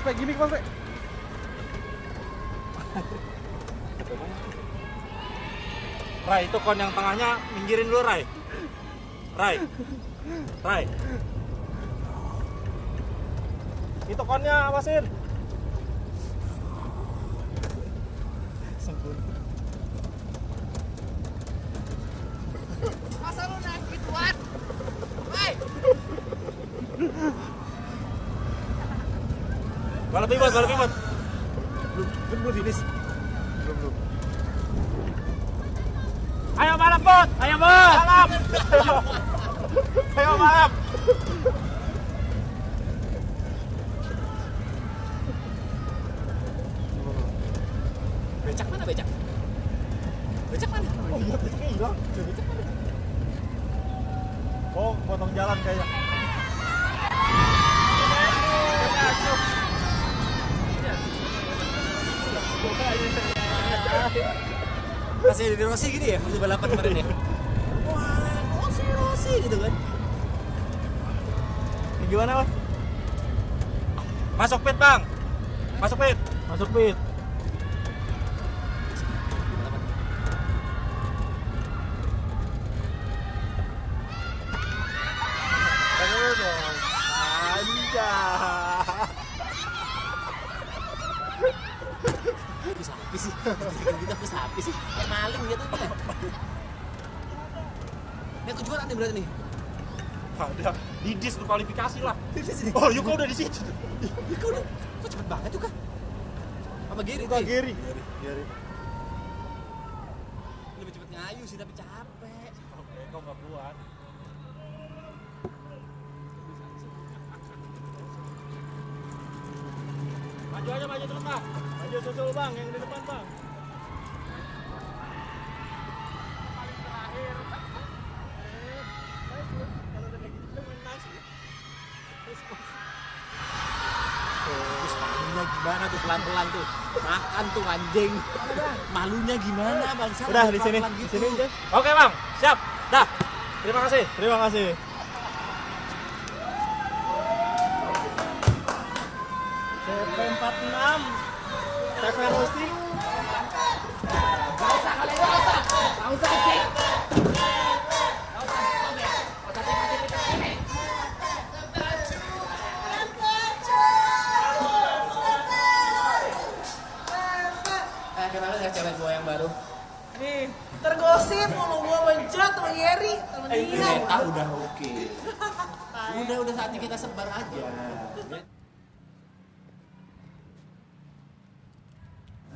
Pe, gini Mas, Pe. Rai, itu kon yang tengahnya minggirin dulu, Rai. Rai. Itu konnya awasin. Sempurna. Masa lu naik gituan? Hei! Balap bebas. Belum finish. Belum. Ayo balap, Bot. Balap. Ayo balap. Becak mana becak? Becak mana? Oh iya, becaknya hilang. Becak mana? Oh, potong jalan kayaknya. Masih di Rossi gini ya, waktu balapan kemarin ya? Wah, Rossi gitu kan. Ini gimana, Mas? Masuk pit, Bang. Masuk pit. Ayo dong. Anjay. Sapi sih, kita sapi sih, kayak maling gitu nih. Ini kejuaraan nih berarti nih. Ada didis tuh kualifikasi lah. Oh, Yuka udah di situ. Yuka udah, kok cepet banget Yuka? Sama Gary Yuka tuh. Gary. Lebih cepet ngayu sih tapi capek. Oke, kau nggak kuat. Maju terus, Bang. Maju susul, Bang, yang di depan, Bang. Terus malunya gimana tuh pelan-pelan tuh? Makan tuh anjing. Malunya gimana bangsa? Udah di sini, Pelan-pelan di sini. Oke, Bang. Siap. Dah. Terima kasih. CP46 CP Roasting. Gak usah kecil. Kenapa dengan cewek gua yang baru? Nih, tergosip mulu gua mencet sama Gary, sama dia. Udah oke. Udah saatnya kita sebar aja.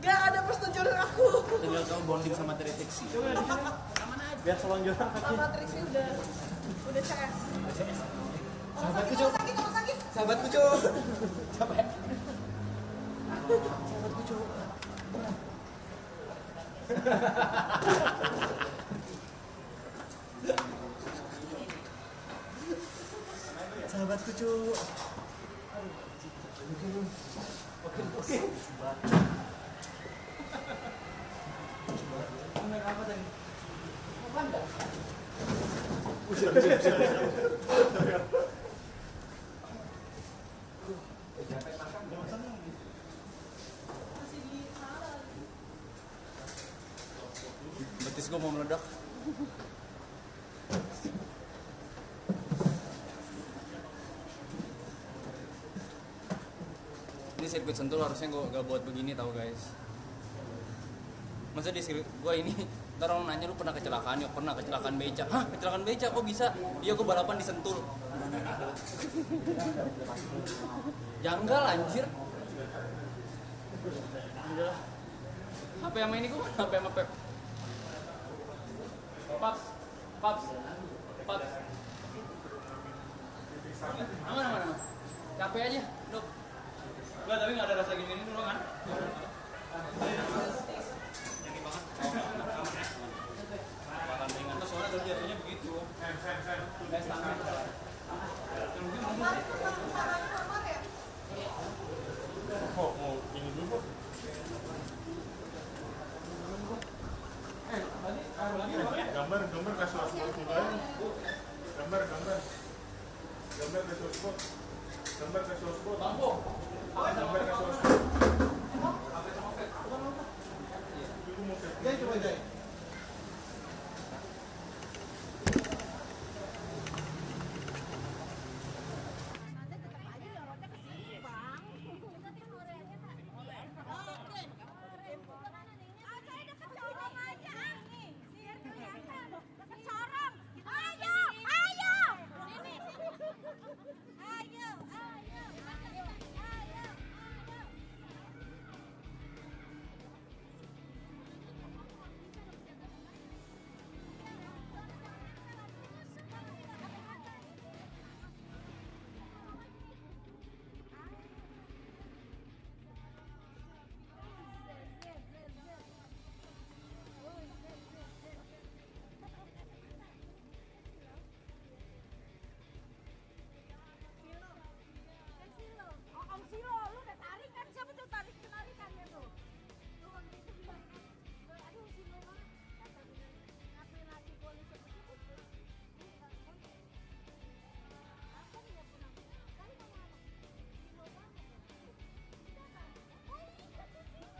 Gak ada persetujuan dari aku. Tinggal kamu bonding sama Trixie. Biar selonjoran kaki. Sama Trixie udah CS. Sahabatku, Cok. Sahabatku, Cok. Capek. Sahabatku, Cok. Sahabatku, Cok. Oke. Apa tadi? Mau panda? Betis gue mau meledak. Ini sirkuit Sentul harusnya gue gak buat begini tau guys. Masa di sirkuit gue ini ntar orang nanya lu pernah kecelakaan? Ya pernah, kecelakaan beca. Hah? Kecelakaan beca kok bisa? Iya gue balapan di Sentul. Janggal anjir. HP sama ini gue kan HP sama Pep. Paps. Aman. Capek aja, Dok. Enggak, tapi nggak ada rasa gini dulu kan? Yang banget. Makan ringan tuh soalnya terus jatuhnya begitu. Guys, tangan. Mau ini dulu. Gambar kasih waktu juga. Gambar kasih waktu. Gambar ke sosmed. Bangku. Gambar ke sosmed. Jai coba Jai. Om Silo, lu udah tarik kan? Siapa tuh tarik penarikannya tuh? Lu waktu itu bilang, aduh Silo mah, kata dia, ngapain lagi polisi begitu? Aku nggak pernah, kali mau apa? Silo banget ya? Kita kan? Oh iya tuh Silo.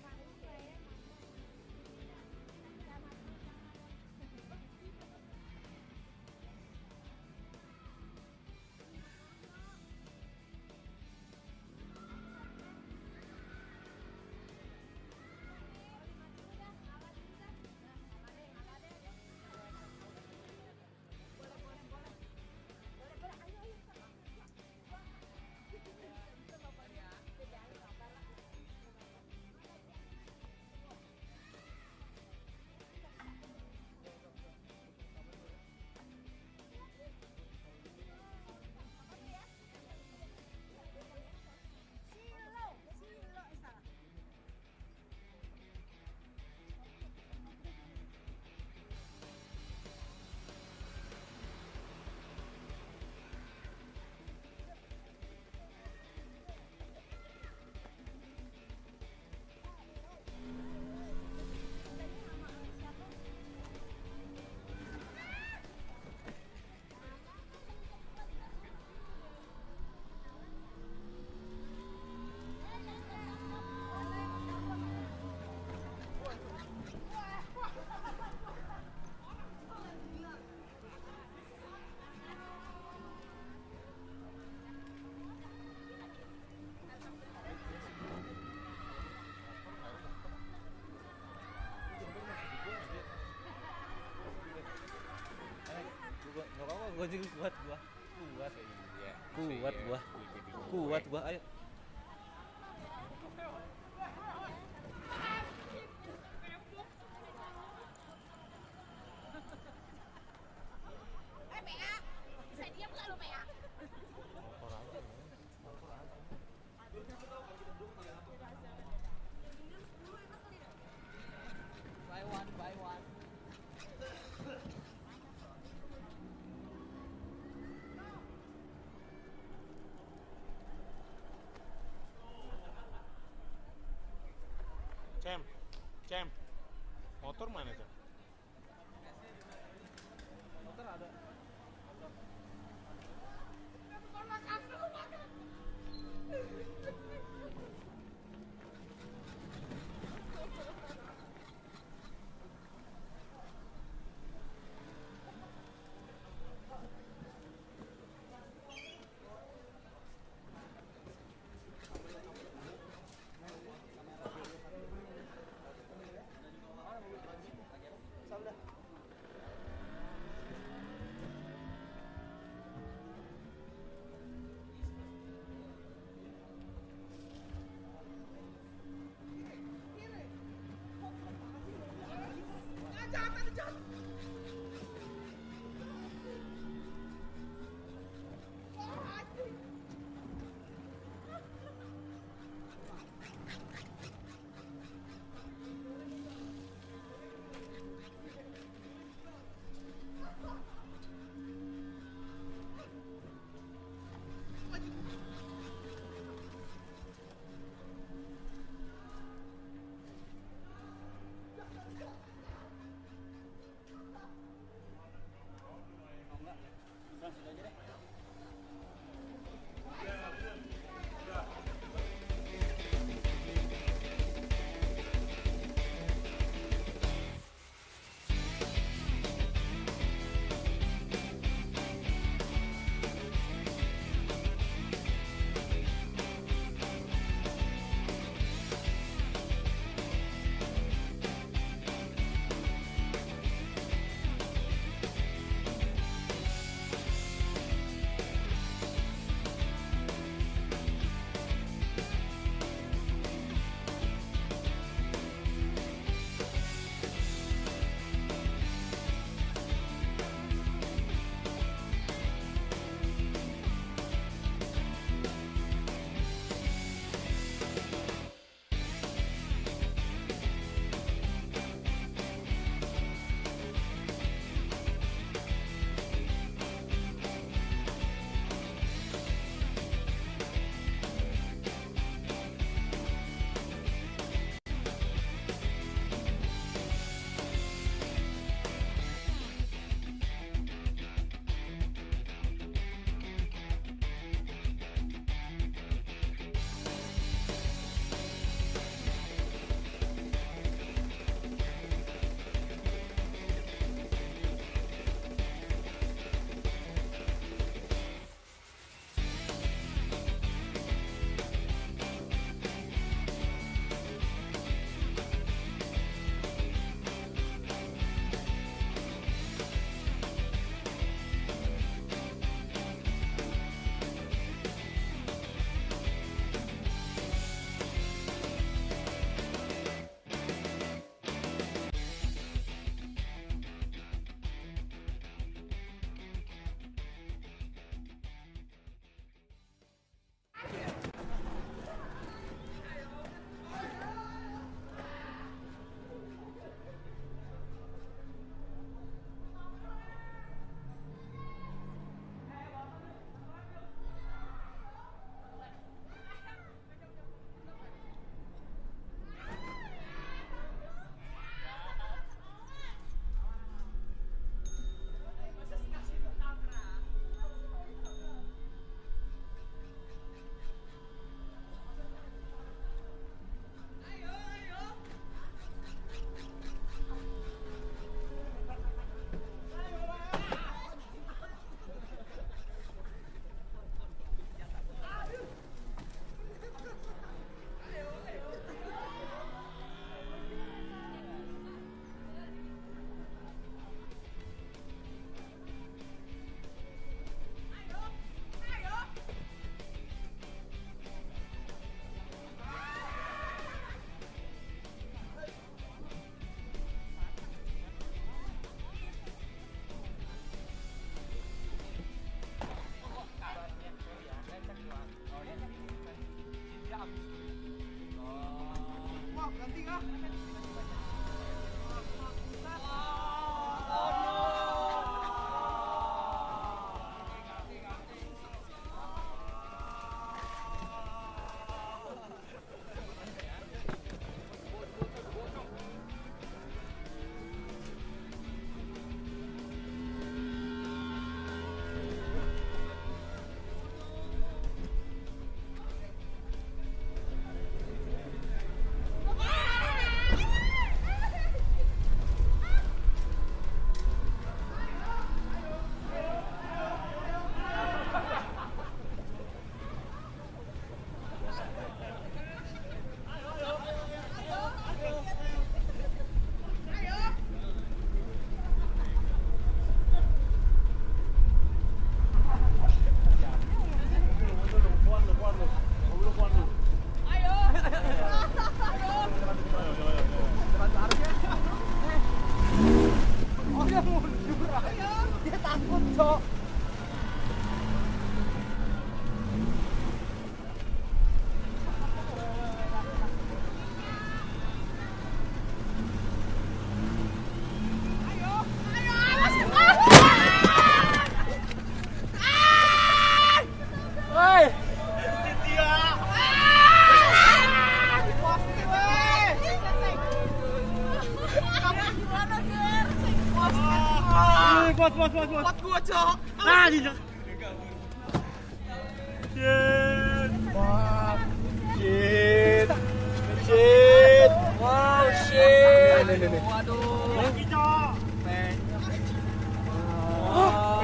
Kali saya Gua juga kuat gua ayo. PA, bisa diam nggak lu PA? Buy one, buy one. Cem, motor mana Cem? Motor ada. Kuat gua, Cok. Ah, di Shit. Wow, shit. Waduh.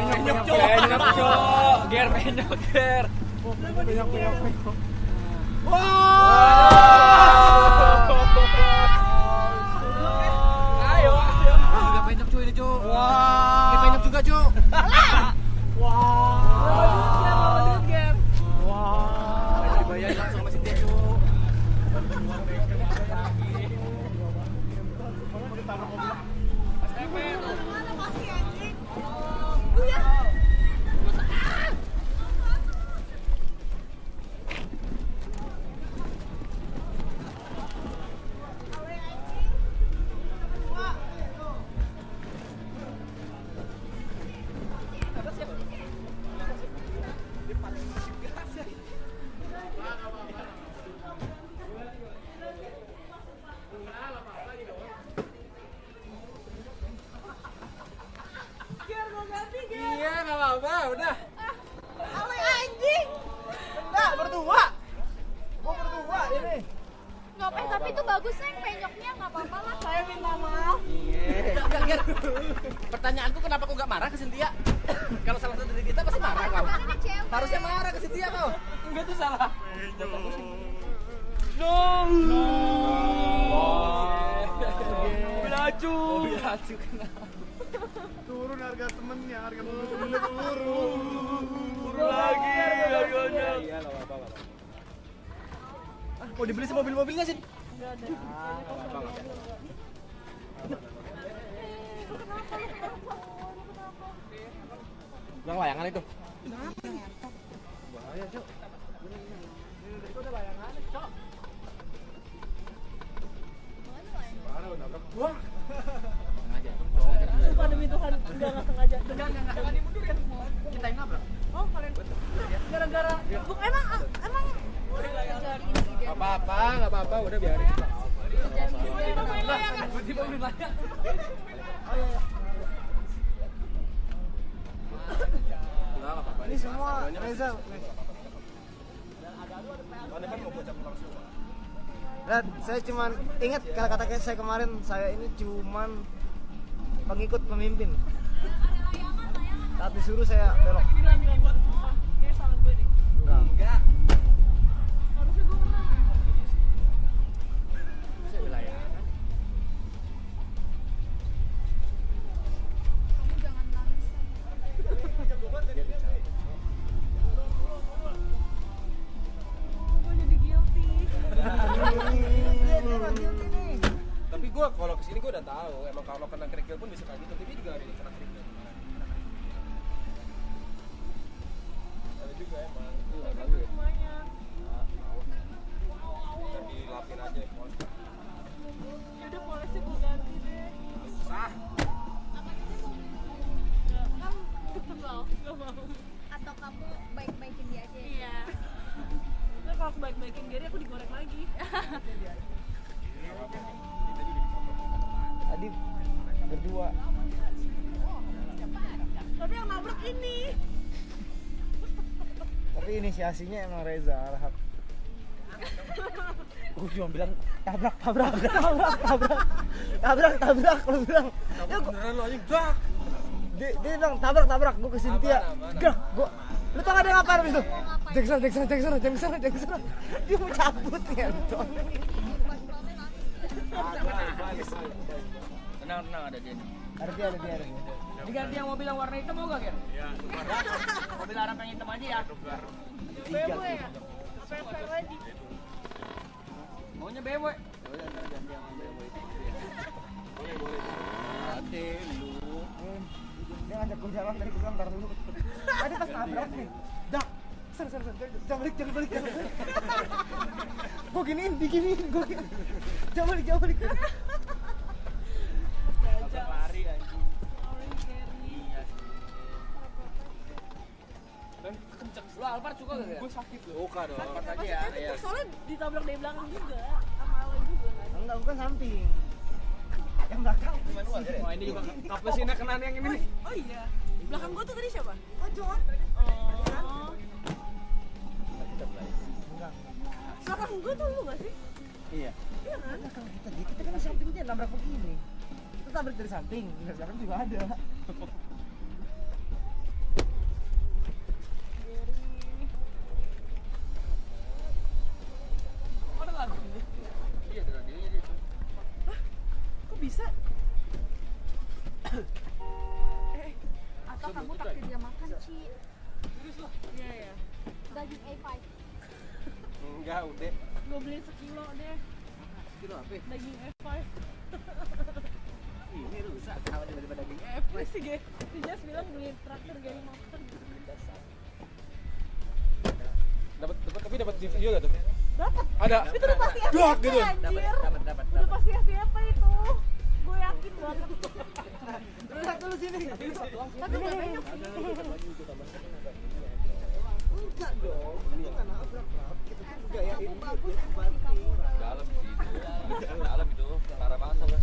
Penyok, Cok. Ger. Ayo. Juga penyok cuy ini, Cok. Ini penyok juga, Cok. Dibayar langsung sama Cynthia, Cok. Iya, nggak apa-apa, udah. Ale anjing. Enggak, berdua. Gua berdua ini. Ngapain tapi itu bagus Neng, penyoknya nggak apa-apa lah. Saya minta maaf. Iya. Pertanyaanku kenapa kau nggak marah ke Cynthia? Kalau salah satu dari kita pasti marah kau. Ini cewek. Harusnya marah ke Cynthia kau. Enggak tuh salah. Mobil laju kenapa? Turun harga temennya, harga mobil temennya turun. Turun lagi harganya. Iya, nggak apa-apa. Mau dibeli mobil-mobilnya sih? Yang layangan itu. Bahaya, Cok. Itu ada layangan, Cok. Wah. Sumpah demi Tuhan, enggak sengaja. Enggak dimundurin. Kita yang nabrak. Oh, kalian gara-gara emang Enggak apa-apa, udah biarin. Ini semua Reza. Dan saya cuman ingat kata-kata saya kemarin, saya ini cuman pengikut pemimpin. Saat disuruh saya belok. Enggak. Tapi gue kalau kesini gue udah tahu, emang kalau kena kerikil pun bisa kayak gitu. Tapi juga ada yang kena kerikil. Ada juga emang. Lalu ya. Bisa dilapin aja ya. 2. Tapi yang nabrak ini. Tapi inisiasinya emang Reza Arhab. Gue cuma bilang tabrak lu bilang. Ya Beneran lo anjing, dak. dia bilang tabrak gue ke Cynthia. Gerak gue. Lu tau gak dia ngapain abis itu? Jackson. Dia mau cabut ngentot. Tenang ada dia nih. Ada dia. Diganti yang mobil yang warna hitam mau gak, Ger? Iya, Mobil Arab yang hitam aja ya. BMW ya? Apa yang fair lady? Maunya BMW. Hati lu. Dia ngajak gue jalan tadi gue bilang ntar dulu. Tadi pas nabrak nih. Dak. Ser. Jangan balik. Gue giniin. Jangan balik. Lari anjing. Lu Alphard suka gak, Ger? Gue sakit loh. Oka dong. Alphard aja Maksudnya ya. itu Iya. soalnya ditabrak dari belakang juga sama Alan juga kan. Enggak, bukan samping. Yang belakang Wah, ini juga kap mesinnya kena yang ini nih. Oh iya. Belakang gua tuh tadi siapa? Oh, John. Oh. Enggak. Belakang gua tuh lu gak sih? Iya. Iya kan? Kita kan samping dia nabrak begini. Itu tabrak dari samping. Dari belakang juga ada. Ada lagu. Iya, ada radionya dia. Kok bisa? Atau kamu takdir dia makan, Ci? Iya. Daging A5. Enggak, udah. Gue beli sekilo deh. Kilo apa? Daging A5. Ini rusak kalau tiba-tiba daging. A5 sih, Ge. Si Jas bilang beli traktor gari makan. Dapat di video gak tuh? Dapat. Ada. Itu udah pasti FYP, Duak gitu. anjir. Dapat. Udah pasti FYP itu. Gue yakin banget. Lihat dulu sini. Tapi gak banyak sih. Enggak dong. Itu kan nabrak. Kita tuh gayain Bagus Dalam sih itu. Dalam itu. Parah banget sama.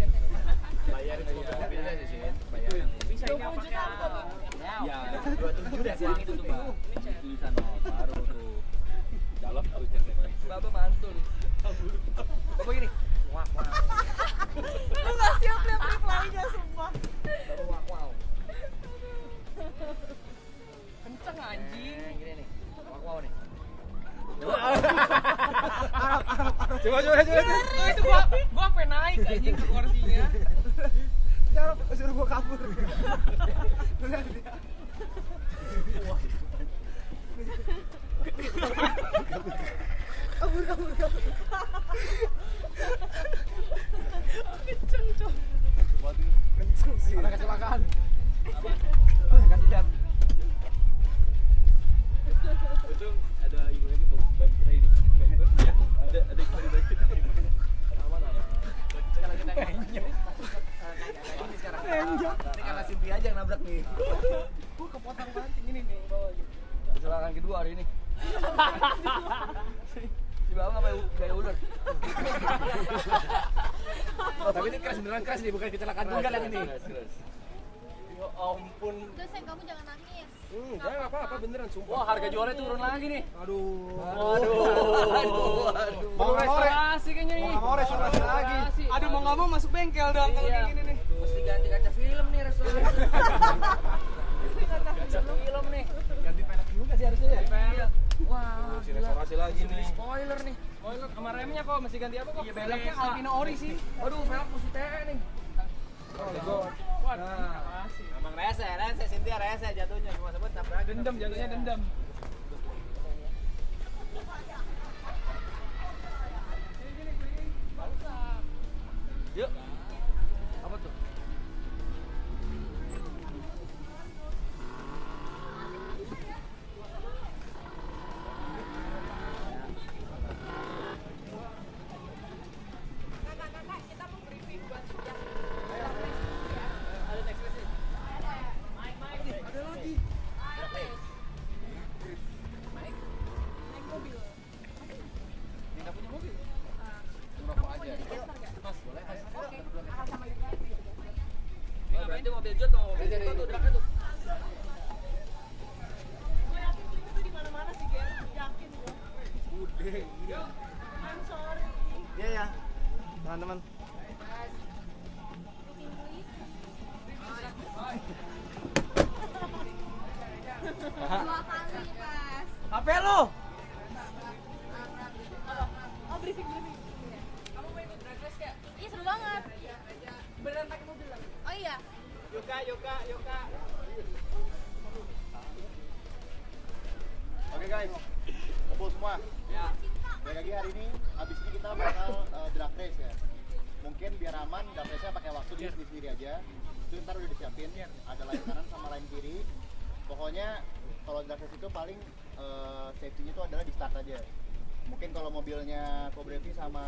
Bayarin semua mobilnya sih. Bayarin. Bisa ini 20 juta angkot. Ya, 27 deh uang itu tuh, Bang. Tulisan baru tuh. Dalam tuh ceritanya. Baba mantul. Baba gini. Wah. Lu gak siap liat reply-nya, sumpah. Baru wow. Kenceng anjing. Gini nih. Wow nih. Coba. Tuh, itu gua sampai naik anjing ke kursinya. Jarok suruh gua kabur. Lu lihat dia. Kabur. Kenceng, Cok. Kenceng sih. Ada kecelakaan. Kasih lihat. Itu ada ibu lagi mau banjir ini. Ada ibu lagi banjir. Aman. Sekarang kita ngenyok. Ini karena Simpi aja yang nabrak nih. Gua kepotong banting ini nih bawah gitu. Kecelakaan kedua hari ini. Si Bawang apa gaya ular? Tapi ini keras beneran keras nih, bukan kecelakaan tunggal yang ini. Ya ampun. Udah, Sayang, kamu jangan nangis. Enggak apa-apa beneran sumpah. Wah, harga jualnya turun lagi nih. Aduh. Mau restorasi kayaknya nih. Mau restorasi lagi. Aduh, mau nggak mau masuk bengkel dong kalau kayak gini nih. Mesti ganti kaca film nih restorasi. Kaca film nih. Ganti pelek juga sih harusnya ya. Iya. Wah, Si restorasi lagi nih. Spoiler nih. spoiler sama remnya kok masih ganti apa kok? Iya, Velgnya BLK. Alpino Ori sih. Aduh, velg mesti TE nih. Wah, makasih. Emang rese, Cynthia rese jatuhnya cuma sebut nabrak. Dendam jatuhnya dendam. Yuk. Apa tuh? Tidak punya mobil. Merokok aja. Mas, boleh? Mas. Dua kali pas. HP lu. Oh briefing. Kamu mau ikut drag race gak? Iya seru banget. Beneran pakai mobil lah. Oh iya. Yoga. Oke guys, kumpul semua. Ya. Baik lagi hari ini, habis ini kita bakal drag race ya. Mungkin biar aman, drag race-nya pakai waktu di sendiri aja. Itu ntar udah disiapin, ada line kanan sama line kiri. Pokoknya kalau drag race itu paling safety-nya itu adalah di start aja. Mungkin kalau mobilnya Cobrevi sama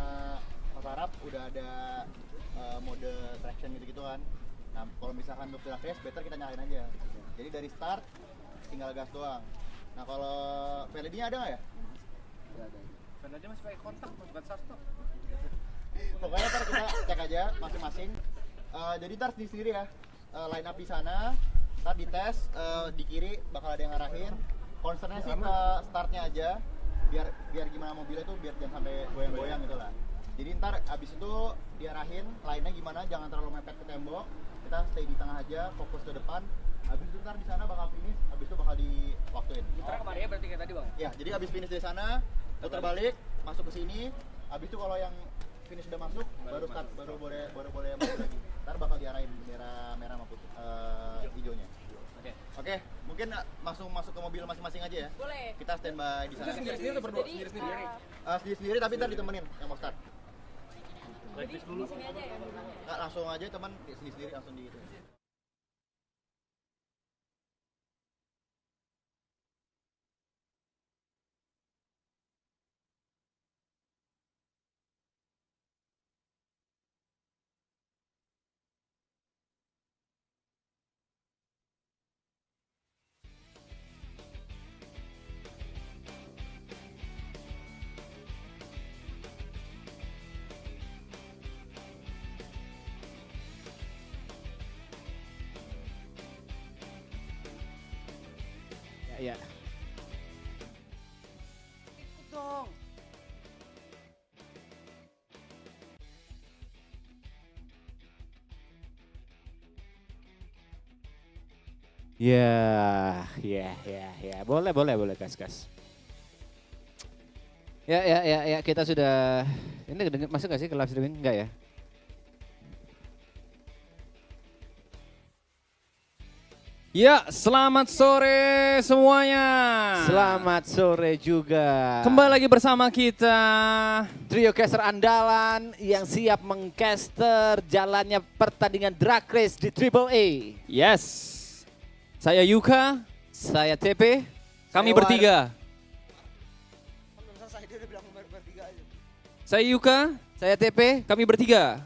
Mas Arab udah ada mode traction gitu-gitu kan. Nah, kalau misalkan untuk drag race, better kita nyalain aja. Jadi dari start tinggal gas doang. Nah, kalau LED-nya ada nggak ya? Ada. Sebenarnya masih pakai kontak, bukan start. Pokoknya ntar kita cek aja masing-masing. Jadi ntar sendiri ya, line up di sana, ntar dites di kiri bakal ada yang ngarahin. Concernnya sih ke startnya aja, biar gimana mobilnya tuh biar jangan sampai goyang-goyang gitu lah. Jadi ntar abis itu diarahin line-nya gimana, jangan terlalu mepet ke tembok. Kita stay di tengah aja, fokus ke depan. Abis itu ntar di sana bakal finish, abis itu bakal diwaktuin. Putar kemarin ya berarti kayak tadi bang? Ya, jadi abis finish dari sana, putar balik, masuk ke sini. Abis itu kalau yang finish udah masuk, baru start, baru boleh masuk lagi. Ntar bakal diarahin bendera merah sama putih, hijaunya. Oke, mungkin langsung masuk ke mobil masing-masing aja ya. Boleh. Kita standby di sana. Sendiri atau berdua? Sendiri. Sendiri tapi ntar ditemenin yang mau start. Jadi di sini aja ya. Nggak, langsung aja teman sendiri langsung di itu. Ya. Ikut dong. Ya. Boleh, gas. Ya, kita sudah, ini masuk gak sih ke live streaming? Enggak ya? Ya, selamat sore semuanya. Selamat sore juga. Kembali lagi bersama kita. Trio caster andalan yang siap mengcaster jalannya pertandingan drag race di Triple A. Yes. Saya Yuka, Saya TP. kami bertiga. Saya Yuka, Saya TP. kami bertiga.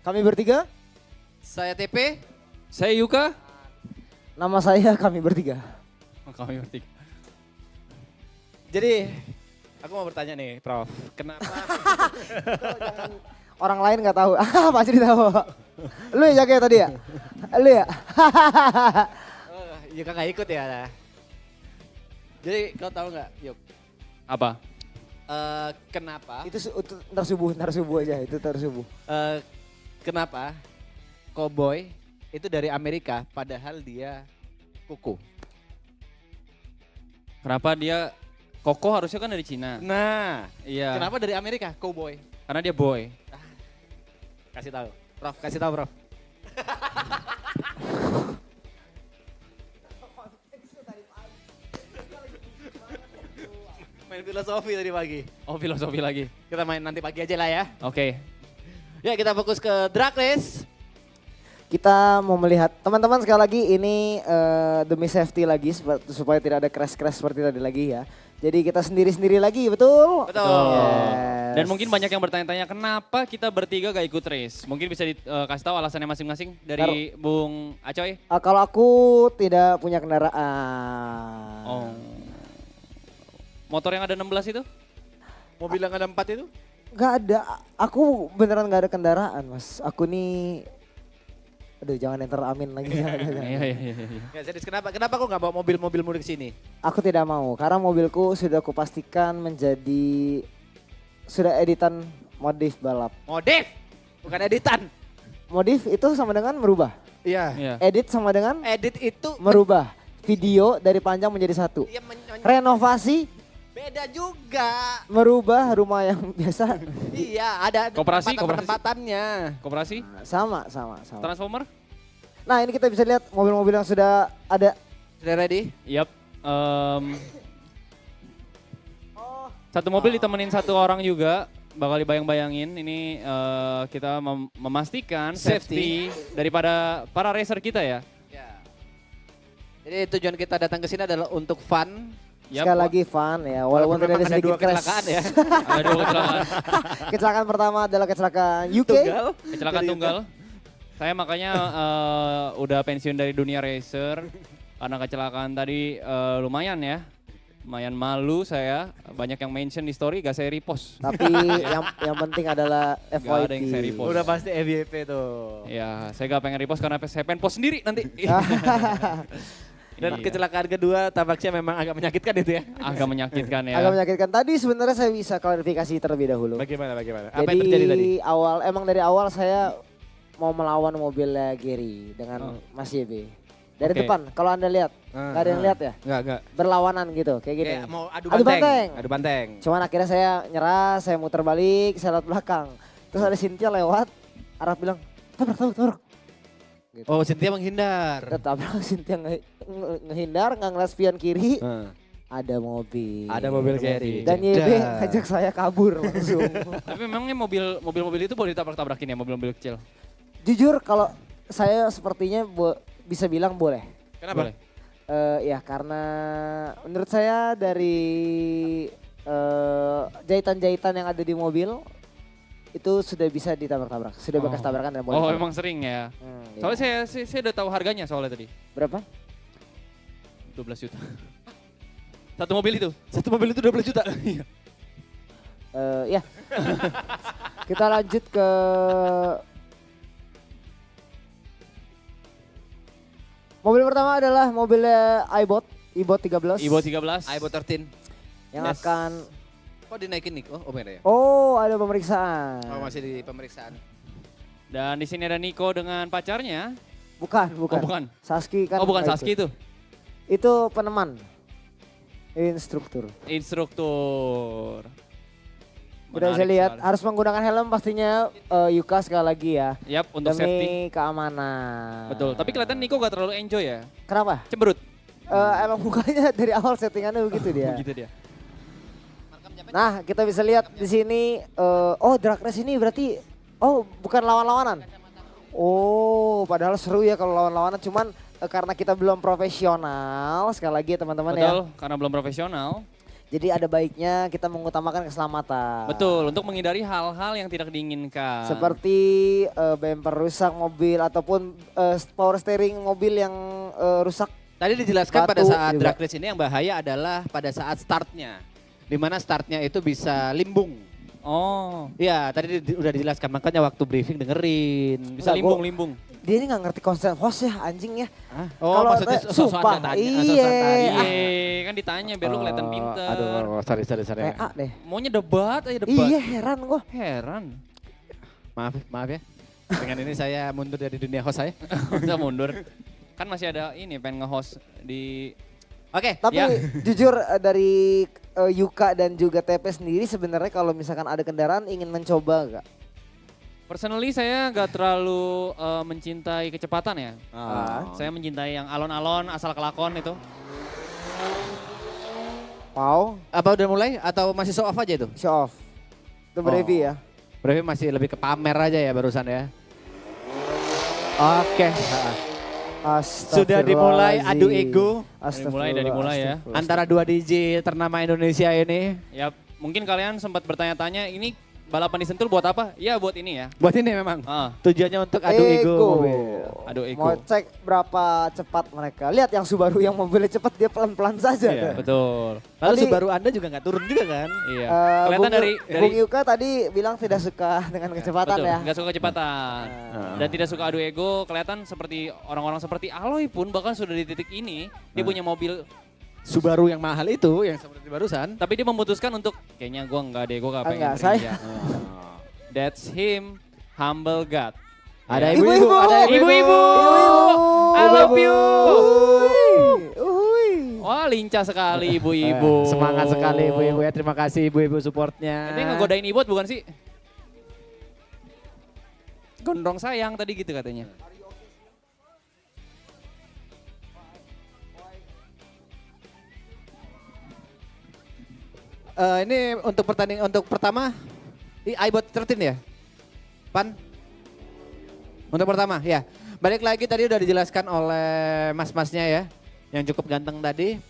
Kami bertiga? Saya TP. Saya Yuka. Nama saya kami bertiga. Oh, kami bertiga. Jadi aku mau bertanya nih, Prof. Kenapa? Orang lain nggak tahu. Pasti tahu. Lu ya jaga tadi ya? Lu ya? Yuka nggak ikut ya? Jadi kau tahu nggak, Yuk? Apa? Kenapa? Itu ntar subuh aja. Itu ntar subuh. Kenapa Cowboy itu dari Amerika padahal dia kuku? Kenapa dia Koko harusnya kan dari Cina. Nah, Iya. kenapa dari Amerika Cowboy? Karena dia boy. Kasih tahu, Prof. Main filosofi tadi pagi. Oh, filosofi lagi. Kita main nanti pagi aja lah ya. Oke. Ya, kita fokus ke drag race. Kita mau melihat teman-teman sekali lagi ini demi safety lagi supaya tidak ada crash seperti tadi lagi ya. Jadi kita sendiri-sendiri lagi, betul? Betul. Yes. Dan mungkin banyak yang bertanya-tanya kenapa kita bertiga gak ikut race. Mungkin bisa dikasih tahu alasannya masing-masing dari Bung Acoy. Kalau aku tidak punya kendaraan. Oh. Motor yang ada 16 itu? Mobil yang ada 4 itu? Gak ada, aku beneran gak ada kendaraan mas. Aku nih, aduh jangan enter amin lagi. Jangan. Iya. Ya, jadi kenapa kok nggak bawa mobil-mobilmu ke sini? Aku tidak mau, karena mobilku sudah aku pastikan sudah editan modif balap. Modif, bukan editan. Modif itu sama dengan merubah. Iya. Iya. Edit sama dengan Edit itu merubah. Video dari panjang menjadi satu. Iya, Renovasi beda juga. merubah rumah yang biasa. Iya, ada Koperasi, penempatannya. Koperasi, Sama. transformer. Nah ini kita bisa lihat mobil-mobil yang sudah ada. Sudah ready? Yap. Satu mobil ditemenin satu orang juga. Bakal dibayang-bayangin. Ini kita memastikan safety daripada para racer kita ya. Ya. Jadi tujuan kita datang ke sini adalah untuk fun. Yap. Sekali lagi fun ya, walaupun memang terjadi ada sedikit dua crash. kecelakaan ya. Ada dua kecelakaan. Kecelakaan pertama adalah kecelakaan UK. Kecelakaan tunggal. Saya makanya udah pensiun dari dunia racer. Karena kecelakaan tadi lumayan ya. Lumayan malu saya. Banyak yang mention di story, gak saya repost. Tapi yang penting adalah Gak ada yang saya FYP. repost. Udah pasti FYP tuh. Ya, saya gak pengen repost karena saya pengen post sendiri nanti. Dan Iya. kecelakaan kedua tampaknya memang agak menyakitkan itu ya. Agak menyakitkan ya. Agak menyakitkan. Tadi sebenarnya saya bisa klarifikasi terlebih dahulu. Bagaimana? Apa yang terjadi tadi? Emang dari awal saya mau melawan mobilnya Gary dengan Mas YB. Dari Oke. depan, kalau Anda lihat, nggak ada yang lihat ya? Enggak. Berlawanan gitu, kayak gini. Kayak mau adu Adu banteng. banteng. Adu banteng. Cuman akhirnya saya nyerah, saya muter balik, saya lihat belakang. Terus ada Cynthia lewat, Arab bilang, tabrak. Gitu. Oh, Cynthia menghindar. Tabrak Cynthia ngehindar, nggak ngeliat spion kiri, Heeh. ada mobil. Ada mobil Gary. Dan YB Jedar. ngajak saya kabur langsung. Tapi memangnya mobil-mobil itu boleh ditabrak-tabrakin ya, mobil-mobil kecil? Jujur kalau saya sepertinya bisa bilang boleh. Kenapa? Boleh. Ya karena menurut saya dari jahitan-jahitan yang ada di mobil itu sudah bisa ditabrak-tabrak, sudah bekas tabrakan dan boleh. Oh, tabrak. emang sering ya. Iya. Soalnya saya udah tahu harganya soalnya tadi. Berapa? 12 juta. Satu mobil itu. Satu mobil itu 12 juta. Iya. Ya. Kita lanjut ke mobil pertama adalah mobilnya iBot 13. Ibo 13. iBot 13. yang Yes. akan Kok dinaikin nih? Oh, bener ya? ada pemeriksaan. Oh, masih di pemeriksaan. Dan di sini ada Niko dengan pacarnya. Bukan. Oh, bukan. Saski kan. Oh, bukan nggak Saski ikut. itu. Itu peneman. Instruktur. Instruktur. Udah bisa Menarik lihat sekali. harus menggunakan helm pastinya Yuka sekali lagi ya. Yap, untuk safety. Demi keamanan. Betul. Tapi kelihatan Niko gak terlalu enjoy ya. Kenapa? Cemberut. Emang mukanya dari awal settingannya begitu dia. Gitu dia. Nah, kita bisa lihat di sini drag race ini berarti bukan lawan-lawanan. Oh, padahal seru ya kalau lawan-lawanan cuman karena kita belum profesional sekali lagi ya teman-teman ya. Betul, karena belum profesional. Jadi ada baiknya kita mengutamakan keselamatan. Betul, untuk menghindari hal-hal yang tidak diinginkan. Seperti bumper rusak mobil ataupun power steering mobil yang rusak. Tadi dijelaskan pada Batu saat juga. drag race ini yang bahaya adalah pada saat startnya. Di mana startnya itu bisa limbung. Oh, Iya, tadi udah dijelaskan makanya waktu briefing dengerin. bisa Enggak, limbung. Dia ini nggak ngerti konsep host ya anjing ya. Oh, Kalau maksudnya tanya, sosokan sumpah, tanya, iya. sosokan tanya. Iya, kan ditanya biar lu kelihatan pinter. Aduh, sorry. PA deh. Maunya debat aja debat. Iya heran gua. Heran. Maaf ya. Dengan ini saya mundur dari dunia host saya. Udah mundur. Kan masih ada ini pengen nge-host di Oke, Tapi Ya. jujur dari Yuka dan juga TP sendiri sebenarnya kalau misalkan ada kendaraan ingin mencoba nggak? personally saya gak terlalu mencintai kecepatan ya. Saya mencintai yang alon-alon asal kelakon itu. Mau apa udah mulai atau masih show off aja itu? show off. Itu Brevi ya. Berarti masih lebih ke pamer aja ya barusan ya. Oke. Sudah dimulai adu ego Dari mulai ya. antara dua DJ ternama Indonesia ini. Ya, mungkin kalian sempat bertanya-tanya ini balapan di Sentul buat apa? Ya buat ini ya. Buat ini memang. Ah, Tujuannya untuk adu ego mobil. aduh Mau ego. cek berapa cepat mereka. Lihat yang Subaru yang mobilnya cepat dia pelan-pelan saja. Iya. Betul. Lalu Tadi- Subaru Anda juga nggak turun juga kan? Iya. Bung Kelihatan dari Yuka tadi bilang tidak suka dengan kecepatan betul, ya. nggak suka kecepatan. Dan tidak suka adu ego, kelihatan seperti orang-orang seperti Aloy pun bahkan sudah di titik ini dia punya mobil Subaru yang mahal itu yang seperti barusan. tapi dia memutuskan untuk kayaknya gua nggak deh, gua nggak pengen Enggak, ring saya- ya." That's him, humble God. Ada Ibu-ibu. ibu-ibu, ada Ibu-ibu. I Ibu-ibu. love you. Uhuy. Wah, lincah sekali ibu-ibu. Semangat sekali ibu-ibu ya. Terima kasih ibu-ibu supportnya. Ini ngegodain Ibot bukan sih? Gondrong sayang tadi gitu katanya. Ini untuk pertandingan untuk pertama iBot 13 ya? Pan? Untuk pertama ya. Balik lagi tadi udah dijelaskan oleh mas-masnya ya. Yang cukup ganteng tadi.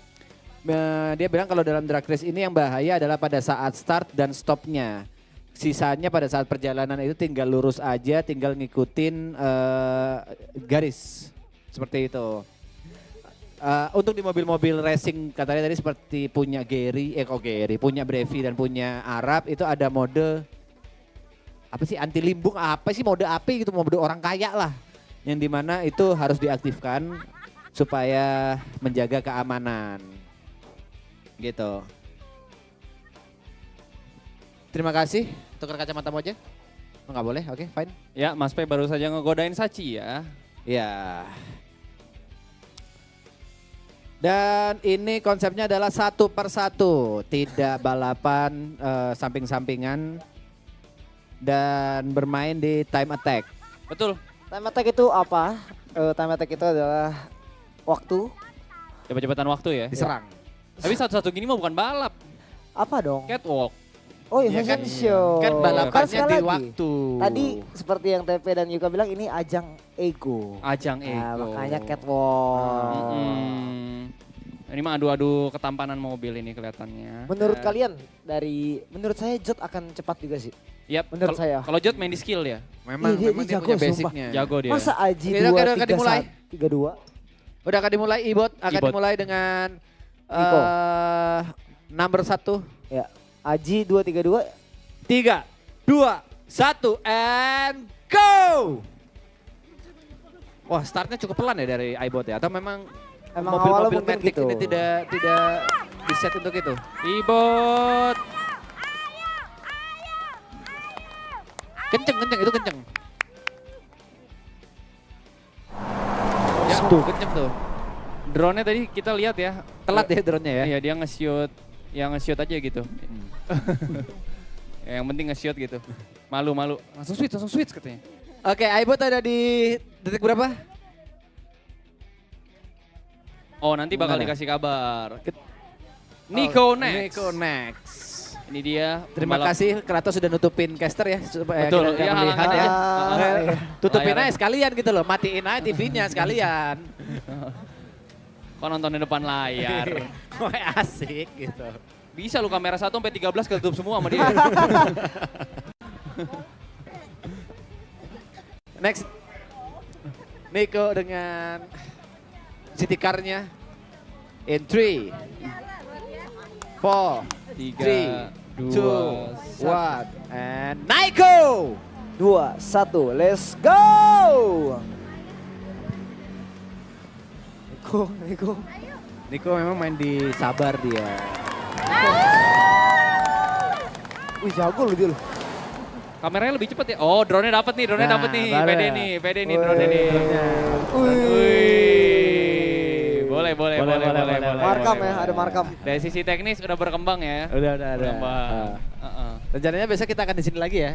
Dia bilang kalau dalam drag race ini yang bahaya adalah pada saat start dan stopnya. Sisanya pada saat perjalanan itu tinggal lurus aja, tinggal ngikutin garis. Seperti itu. Untuk di mobil-mobil racing katanya tadi seperti punya punya Brevi dan punya Arab itu ada mode apa sih anti limbung apa sih mode AP gitu, mode orang kaya lah. Yang dimana itu harus diaktifkan supaya menjaga keamanan. Gitu. Terima kasih. Tukar kacamata aja. Oh, nggak boleh, oke fine. Ya, Mas P baru saja ngegodain Sachi ya. Ya. Dan ini konsepnya adalah 1 per 1, tidak balapan samping-sampingan dan bermain di time attack. Betul. Time attack itu apa? Time attack itu adalah waktu. Cepet-cepetan waktu ya. Diserang. Tapi satu-satu gini mah bukan balap. Apa dong? Catwalk. Oh iya, Ya fashion kan, show. kan balapannya sekali di lagi, waktu. Tadi seperti yang TP dan Yuka bilang ini ajang ego. Ajang Nah, ego. makanya catwalk. Ini mah adu-adu ketampanan mobil ini kelihatannya. Menurut kalian menurut saya Jot akan cepat juga sih. Yap, menurut kal- saya. Kalau Jot main di skill ya. Memang Iya, dia memang dia jago, punya sumpah. basicnya. Jago dia. Masa Aji Oke, 2, udah dimulai. 32? Udah akan dimulai Ibot, akan Ibot. dimulai dengan Niko. number 1. Ya, Aji 232. 3, 2, 1, and go! Wah startnya cukup pelan ya dari iBot ya? Atau memang Emang mobil-mobil awalnya mungkin Matic gitu. ini tidak di-set untuk itu? Ibot. Kenceng, itu kenceng. Ya, kenceng tuh. Drone-nya tadi kita lihat ya. Telat ya drone-nya ya? Iya, dia nge-shoot. Yang nge-shoot aja gitu. Ya, yang penting nge-shoot gitu. Malu-malu. Langsung switch katanya. Oke, iBot ada di detik berapa? Oh, nanti bakal Gimana? dikasih kabar. Nico next. Nico next. Ini dia. Terima pembalap- kasih Kratos sudah nutupin caster ya supaya Betul, kita ya, melihat halangan ya. aja. iya. Tutupin Layar. aja sekalian gitu loh, matiin aja TV-nya sekalian. Kok nonton di depan layar. Wah asik gitu. Bisa lu kamera 1 sampai 13 ketutup semua sama dia. Next, Nico dengan city car-nya in 3, 4, 3, 2, 1, and Nico! 2, 1, let's go! Niko. Nico memang main di sabar dia. Wih jago loh dia loh. Kameranya lebih cepet ya. Oh, drone-nya dapet nih, drone-nya Nah, dapet nih. baru PD ya. nih drone nih. Wih. Boleh. Boleh. Markam ya, ada markam. Dari sisi teknis udah berkembang ya. Udah ada. Berkembang. Rencananya besok kita akan di sini lagi ya.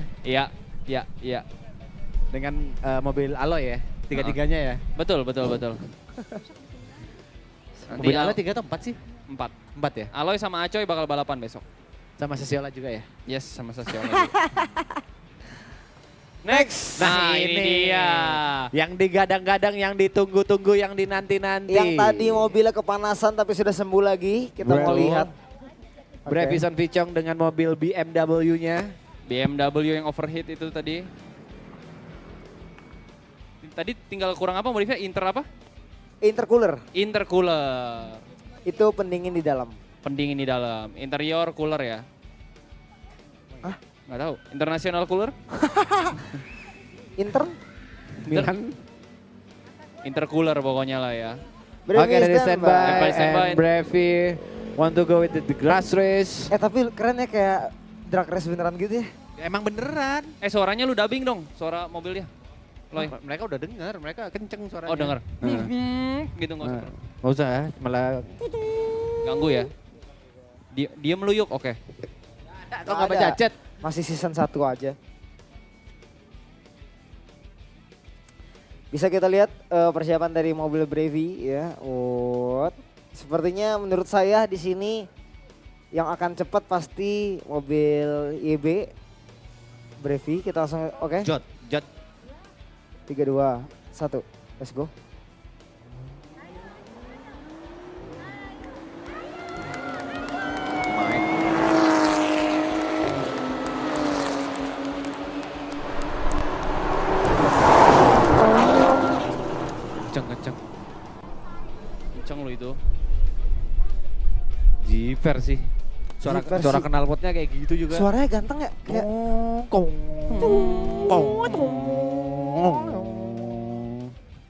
Iya. Dengan mobil Aloy ya, tiga-tiganya ya. Betul. Nanti Mobil Aloy 3 atau 4 sih? 4. 4 ya? Aloy sama Acoy bakal balapan besok. Sama Sesiola juga ya? Yes, sama Sasiola. Next. Nah, ini dia. Yang digadang-gadang, yang ditunggu-tunggu, yang dinanti-nanti. Yang tadi mobilnya kepanasan tapi sudah sembuh lagi. Kita mau Betul. lihat. Brevison Vicong dengan mobil BMW-nya. BMW yang overheat itu tadi. Tadi tinggal kurang apa modifnya? Intercooler. Intercooler. Itu pendingin di dalam. Pendingin di dalam. Interior cooler ya? Hah? Nggak tahu. International cooler? Intern? Milan. Intercooler pokoknya lah ya. Oke, dari standby. Standby. And Brevi want to go with the grass race. Tapi keren ya kayak drag race beneran gitu ya. Emang beneran. Suaranya lu dubbing dong, suara mobilnya. Loy. Mereka udah dengar, mereka kenceng suaranya. Oh denger. Gitu nggak usah. Nggak usah, malah Ganggu ya. Dia meluyuk, oke. kalau nggak baca chat. Masih season 1 aja. Bisa kita lihat persiapan dari mobil Brevi ya. Sepertinya menurut saya di sini yang akan cepat pasti mobil YB Brevi. Kita langsung oke. Jot. 3 2 1. Let's go. Kenceng lo itu. Jiper sih. Jiper Suara sih. knalpotnya kayak gitu juga. Suaranya ganteng ya? Kayak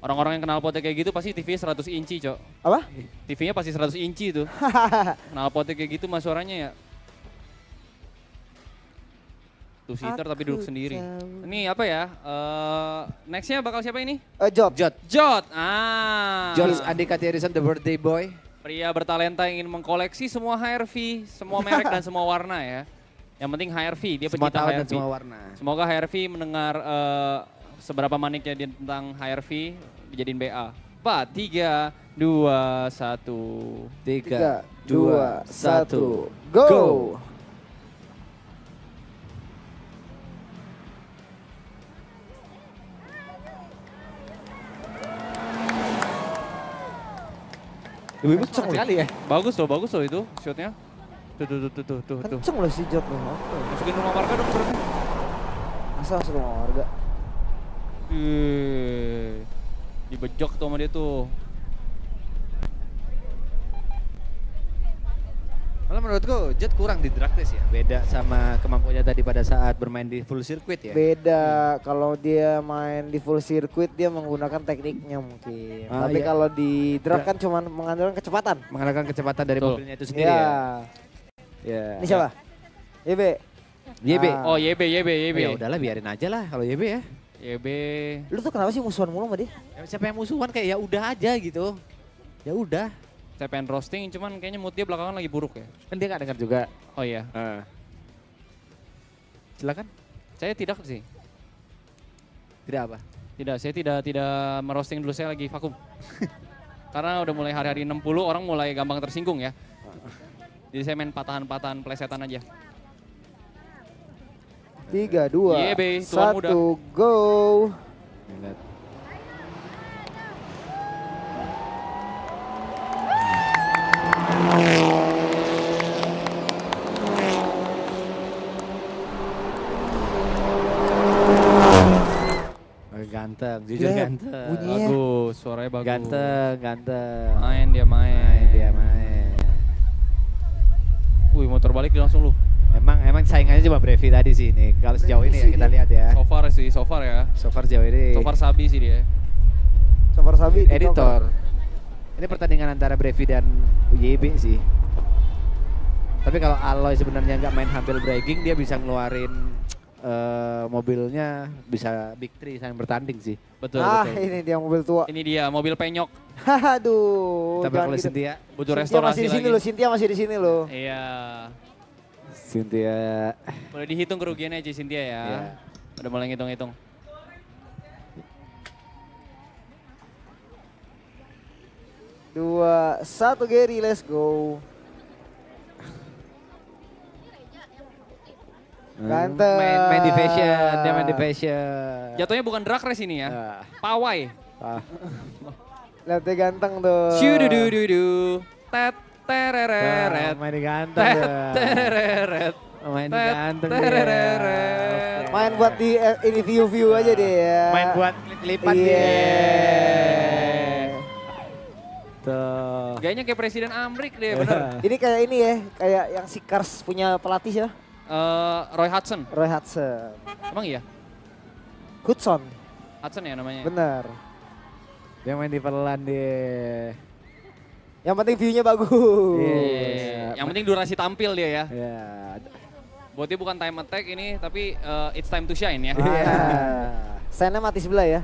Orang-orang yang kenal potnya kayak gitu pasti TV-nya 100 inci, Cok. apa? TV-nya pasti 100 inci itu. Kenal potnya kayak gitu mas suaranya ya. Two seater tapi duduk Aku sendiri. tahu. Ini apa ya? Nextnya bakal siapa ini? Jot. Jot. George Andika Thierison, the birthday boy. Pria bertalenta yang ingin mengkoleksi semua HRV, semua merek dan semua warna ya. Yang penting HRV, dia Semua pecinta tahun dan HRV. semua warna. Semoga HRV mendengar seberapa maniknya dia tentang HRV dijadiin BA. 4, 3, 2, 1. 3 2 1. Go. Ibu Kenceng sekali ya. Bagus loh itu shotnya. Tuh. Kenceng loh si Jot loh. Masukin rumah warga dong berarti. Masa masuk rumah warga? Dibejok tuh sama dia tuh. Malah menurutku Jet kurang di drag race ya. Beda sama kemampuannya tadi pada saat bermain di full circuit ya. Beda, kalau dia main di full circuit dia menggunakan tekniknya mungkin. Ah, Tapi iya. kalau di drag kan cuma mengandalkan kecepatan. Mengandalkan kecepatan dari Betul. mobilnya itu sendiri ya. Ya. Ini siapa? YB. YB. Ah. Oh YB. Ya udahlah biarin aja lah kalau YB ya. YB. Lu tuh kenapa sih musuhan mulu sama dia? Ya, siapa yang musuhan kayak ya udah aja gitu. Ya udah. Saya pengen roasting cuman kayaknya mood dia belakangan lagi buruk ya. Kan dia gak dengar juga. Oh iya. Silakan. Saya tidak sih. Tidak apa? Tidak, saya tidak merosting dulu, saya lagi vakum. Karena udah mulai hari-hari 60 orang mulai gampang tersinggung ya. Jadi saya main patahan-patahan plesetan aja. 3 2 YB, tuan 1 muda. go. Ingat. Ganteng, jujur Gila, ganteng. bunyinya. Bagus, suaranya bagus. Ganteng. Main dia main. Main dia main. Wih, motor balik dia langsung lu. Emang saingannya cuma Brevi tadi sih ini. Kalau sejauh ini ya kita lihat ya. So far ya. So far sejauh ini. So far Sabi sih dia. Safar Sabi editor. Ini pertandingan antara Brevi dan YB sih. Tapi kalau Aloy sebenarnya nggak main humble bragging, dia bisa ngeluarin mobilnya bisa big three saling bertanding sih. Betul, Ah, betul. ini dia mobil tua. Ini dia mobil penyok. Aduh. Tapi jangan kalau gitu. Cynthia, Butuh Cynthia restorasi masih di sini lagi. loh, Cynthia masih di sini loh. Iya. Cynthia, Boleh dihitung kerugiannya aja Cynthia ya. Iya. Udah mulai ngitung-ngitung. Dua, satu Gary, let's go. Ganteng. main di fashion, dia main di fashion. Jatuhnya bukan drag race ini ya. Ah. Pawai. Lihat dia ganteng tuh. Shududududu. Tet tereret. Main di ganteng. Tet dah. tereret. Main di Tet ganteng tereret. dia. Main buat di ini view aja deh ya. Main buat lipat Iya. dia. Tuh. Kayaknya kayak Presiden Amrik deh bener. Ini kayak ini ya, kayak yang si Cars punya pelatih ya, Roy Hudson. Roy Hudson. Emang iya? Hudson, Hudson ya namanya? bener. Dia main di pelan dia. Yang penting view-nya bagus. Iya. Yang penting durasi tampil dia ya. Ya. Buat dia bukan time attack ini, tapi it's time to shine ya. Ah. Sennya mati sebelah ya.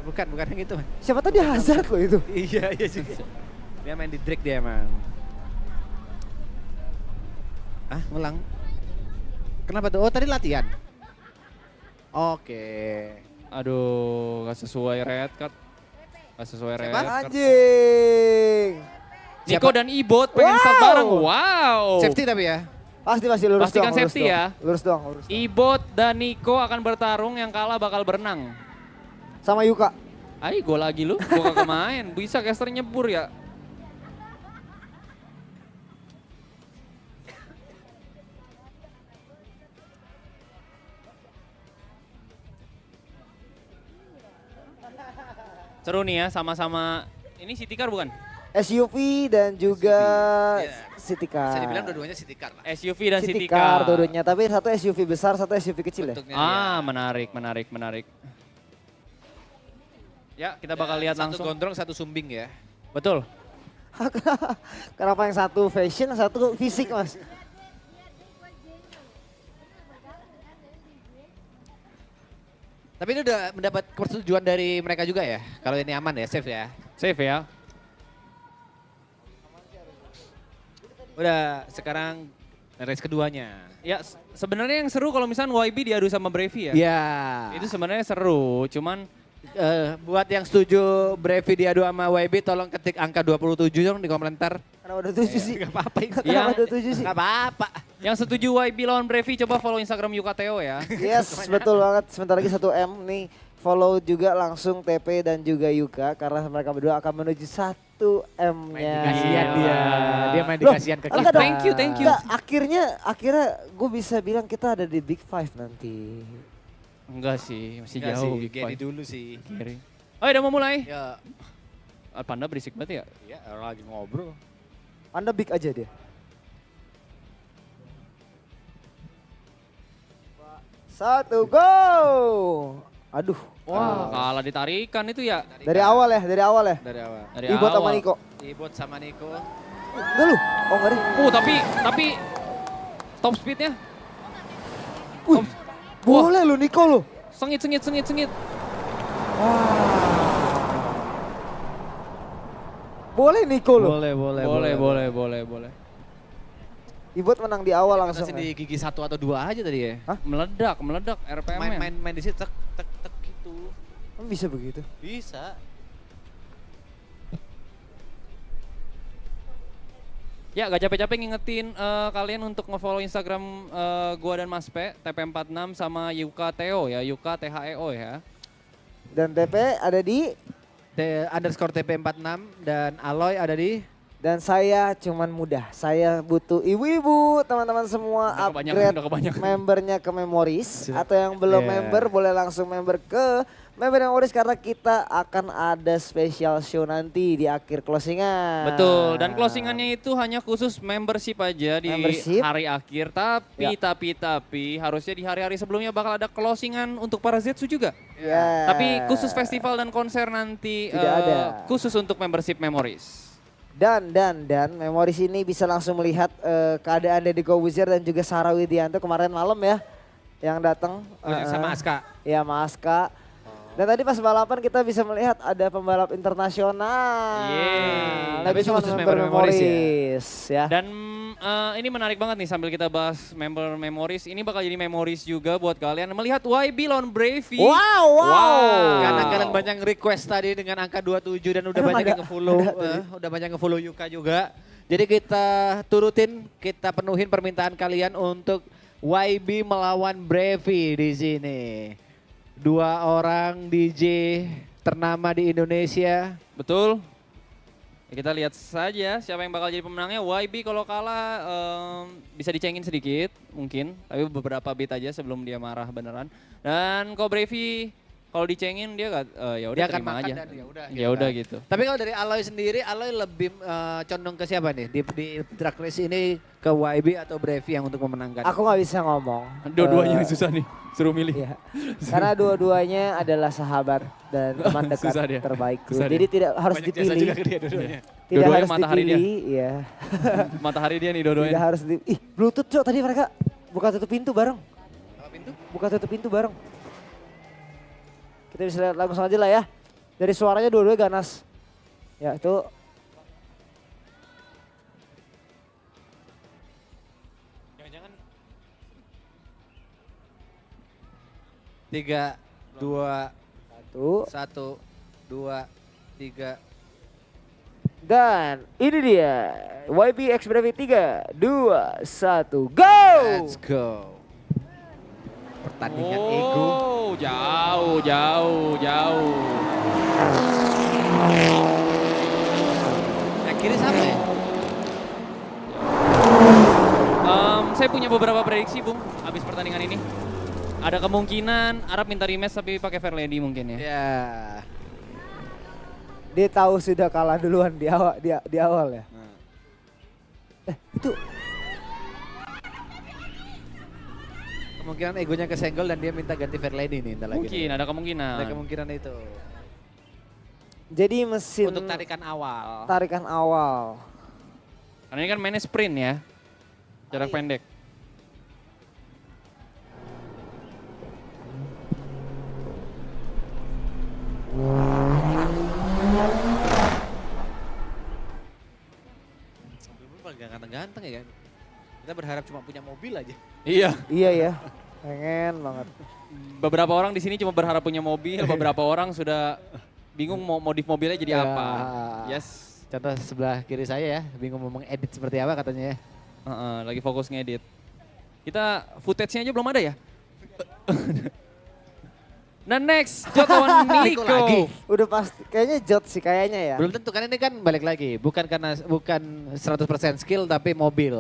Bukan yang itu. Man. Siapa tahu dia Hazard loh itu. Iya juga. Dia main di Drake dia emang. Ah, ngulang. Kenapa tuh? Oh, tadi latihan. Oke. Aduh, gak sesuai red card. Gak sesuai red Siapa? card. Anjing. Niko dan Ibot pengen start Wow. bareng. Wow. Safety tapi ya. Pasti lurus Pastikan doang, safety ya. Lurus doang. Ibot dan Niko akan bertarung, yang kalah bakal berenang. Sama Yuka. Ay, gol lagi lu. Gua kagak main. Bisa caster nyebur ya. Seru nih ya, sama-sama. Ini City Car bukan? SUV dan juga Iya. City Car. Bisa dibilang dua-duanya City Car lah. SUV dan City City Car Car. dua-duanya, tapi satu SUV besar, satu SUV kecil ya. Bentuknya Ah, dia. menarik. Ya, kita bakal lihat Satu langsung. gondrong, satu sumbing ya. Betul. Kenapa yang satu fashion, satu fisik mas? Tapi ini udah mendapat persetujuan dari mereka juga ya? Kalau ini aman ya, safe ya? Safe ya. Udah, sekarang race keduanya. Ya, sebenarnya yang seru kalau misalnya YB diadu sama Brevi ya. Iya. Itu sebenarnya seru, cuman Buat yang setuju Brevi diadu sama YB, tolong ketik angka 27 dong di komentar. Kenapa 27 sih? Gak apa-apa itu. Kenapa Iya. 27 sih? Gak apa-apa. yang setuju YB lawan Brevi coba follow Instagram Yukateo ya. Yes, betul banget. Sebentar lagi 1M nih. Follow juga langsung TP dan juga Yuka karena mereka berdua akan menuju 1M-nya. Kasihan dia. Dia main di Loh, kasihan ke enggak kita. dong. Thank you. Enggak, akhirnya gue bisa bilang kita ada di Big Five nanti. Enggak sih, masih Enggak jauh. sih, Big Gary Five. dulu sih. Gary. Oh, udah mau mulai? Ya, Panda berisik banget ya. ya lagi ngobrol. Anda big aja dia. Satu, go! Aduh, Wah, kalah ditarikan itu ya. dari awal ya. Dari awal. Dari Ibot sama awal. Niko. Ibot sama Niko. Enggak lu? Oh enggak deh. Tapi top speednya Boleh lu Niko lu. sengit. Boleh Niko lu. Boleh. Ibot menang di awal langsung. Langsung di gigi 1 atau 2 aja tadi ya. Meledak RPM. Main di situ tek gitu. Emang bisa begitu? Bisa. Ya, gak capek-capek ngingetin kalian untuk nge-follow Instagram gua dan Mas P, TP46 sama Yuka Theo ya, Yuka THEO ya. Dan TP ada di _TP46 dan Aloy ada di dan saya cuman mudah. Saya butuh ibu-ibu, teman-teman semua Udah upgrade kebanyakan. membernya ke Memories atau yang belum Yeah. member boleh langsung member ke member Memories karena kita akan ada special show nanti di akhir closingan. Betul, dan closingannya itu hanya khusus membership aja di Membership. hari akhir. Tapi harusnya di hari-hari sebelumnya bakal ada closingan untuk para Zetsu juga. Ya. Tapi khusus festival dan konser nanti Tidak ada. khusus untuk membership Memories. Dan Memories ini bisa langsung melihat keadaan Deddy Kobuzier dan juga Sarah Widianto kemarin malam ya yang datang sama Aska. Ya Mas Aska. Dan tadi pas balapan kita bisa melihat ada pembalap internasional. Yeay. Nah, Tapi itu itu cuma khusus member member Memories Memories ya. Dan ini menarik banget nih sambil kita bahas member Memories. Ini bakal jadi Memories juga buat kalian melihat YB lawan Bravey. Wow. Karena kalian banyak request tadi dengan angka 27 dan udah Emang banyak ada? yang nge-follow, udah banyak nge-follow Yuka juga. Jadi kita turutin, kita penuhin permintaan kalian untuk YB melawan Brevi di sini. 2 orang DJ ternama di Indonesia. Betul. Ya, kita lihat saja siapa yang bakal jadi pemenangnya. YB kalau kalah bisa dicengin sedikit mungkin, tapi beberapa beat aja sebelum dia marah beneran. Dan kalau Brevi kalau dicengin dia gak, ya udah Dia akan terima makan aja. dan ya udah. Ya udah gitu. Tapi kalau dari Aloy sendiri, Aloy lebih condong ke siapa nih? Di drag race ini ke YB atau Brevi yang untuk memenangkan? Aku nggak bisa ngomong. Dua-duanya Eh, susah nih, suruh milih. Iya. Karena dua-duanya adalah sahabat dan teman dekat Susah dia. terbaikku. Susah Jadi tidak harus Banyak jasa dipilih. juga ke dia dua-duanya. Tidak Dua-duanya harus matahari dia. dipilih, iya. Matahari dia nih Tidak dua-duanya. harus di Ih, Bluetooth Cok tadi mereka buka tutup pintu bareng. Apa pintu? Buka tutup pintu bareng. Kita bisa lihat langsung aja lah ya. Dari suaranya dua-duanya ganas. Ya itu. Jangan-jangan 3, 2, Satu. 1, 2, 3. Dan ini dia. YB X Bravi 3, 2, 1, go! Let's go. Pertandingan ego. Oh, jauh. Yang kiri siapa ya? Saya punya beberapa prediksi, Bung, habis pertandingan ini. Ada kemungkinan Arab minta rematch tapi pakai Fairlady mungkin ya. Ya. Dia tahu sudah kalah duluan di awal ya. Itu Kemungkinan egonya kesenggol dan dia minta ganti Fairlady nih entar lagi. Mungkin, ada kemungkinan. Ada kemungkinan itu. jadi mesin Untuk tarikan awal. tarikan awal. Karena ini kan mainnya sprint ya. Jarak pendek. Gak ganteng-ganteng ya kan. Kita berharap cuma punya mobil aja. Iya. Iya ya. Pengen banget. Beberapa orang di sini cuma berharap punya mobil, beberapa orang sudah bingung mau modif mobilnya jadi Ya. apa. Yes. Contoh sebelah kiri saya ya, bingung mau mengedit seperti apa katanya ya. Lagi fokus ngedit. Kita footage-nya aja belum ada ya? Nah next, Jot lawan Nico Nico. lagi. Udah pasti kayaknya Jot sih kayaknya ya. Belum tentu kan ini kan balik lagi, bukan 100% skill tapi mobil.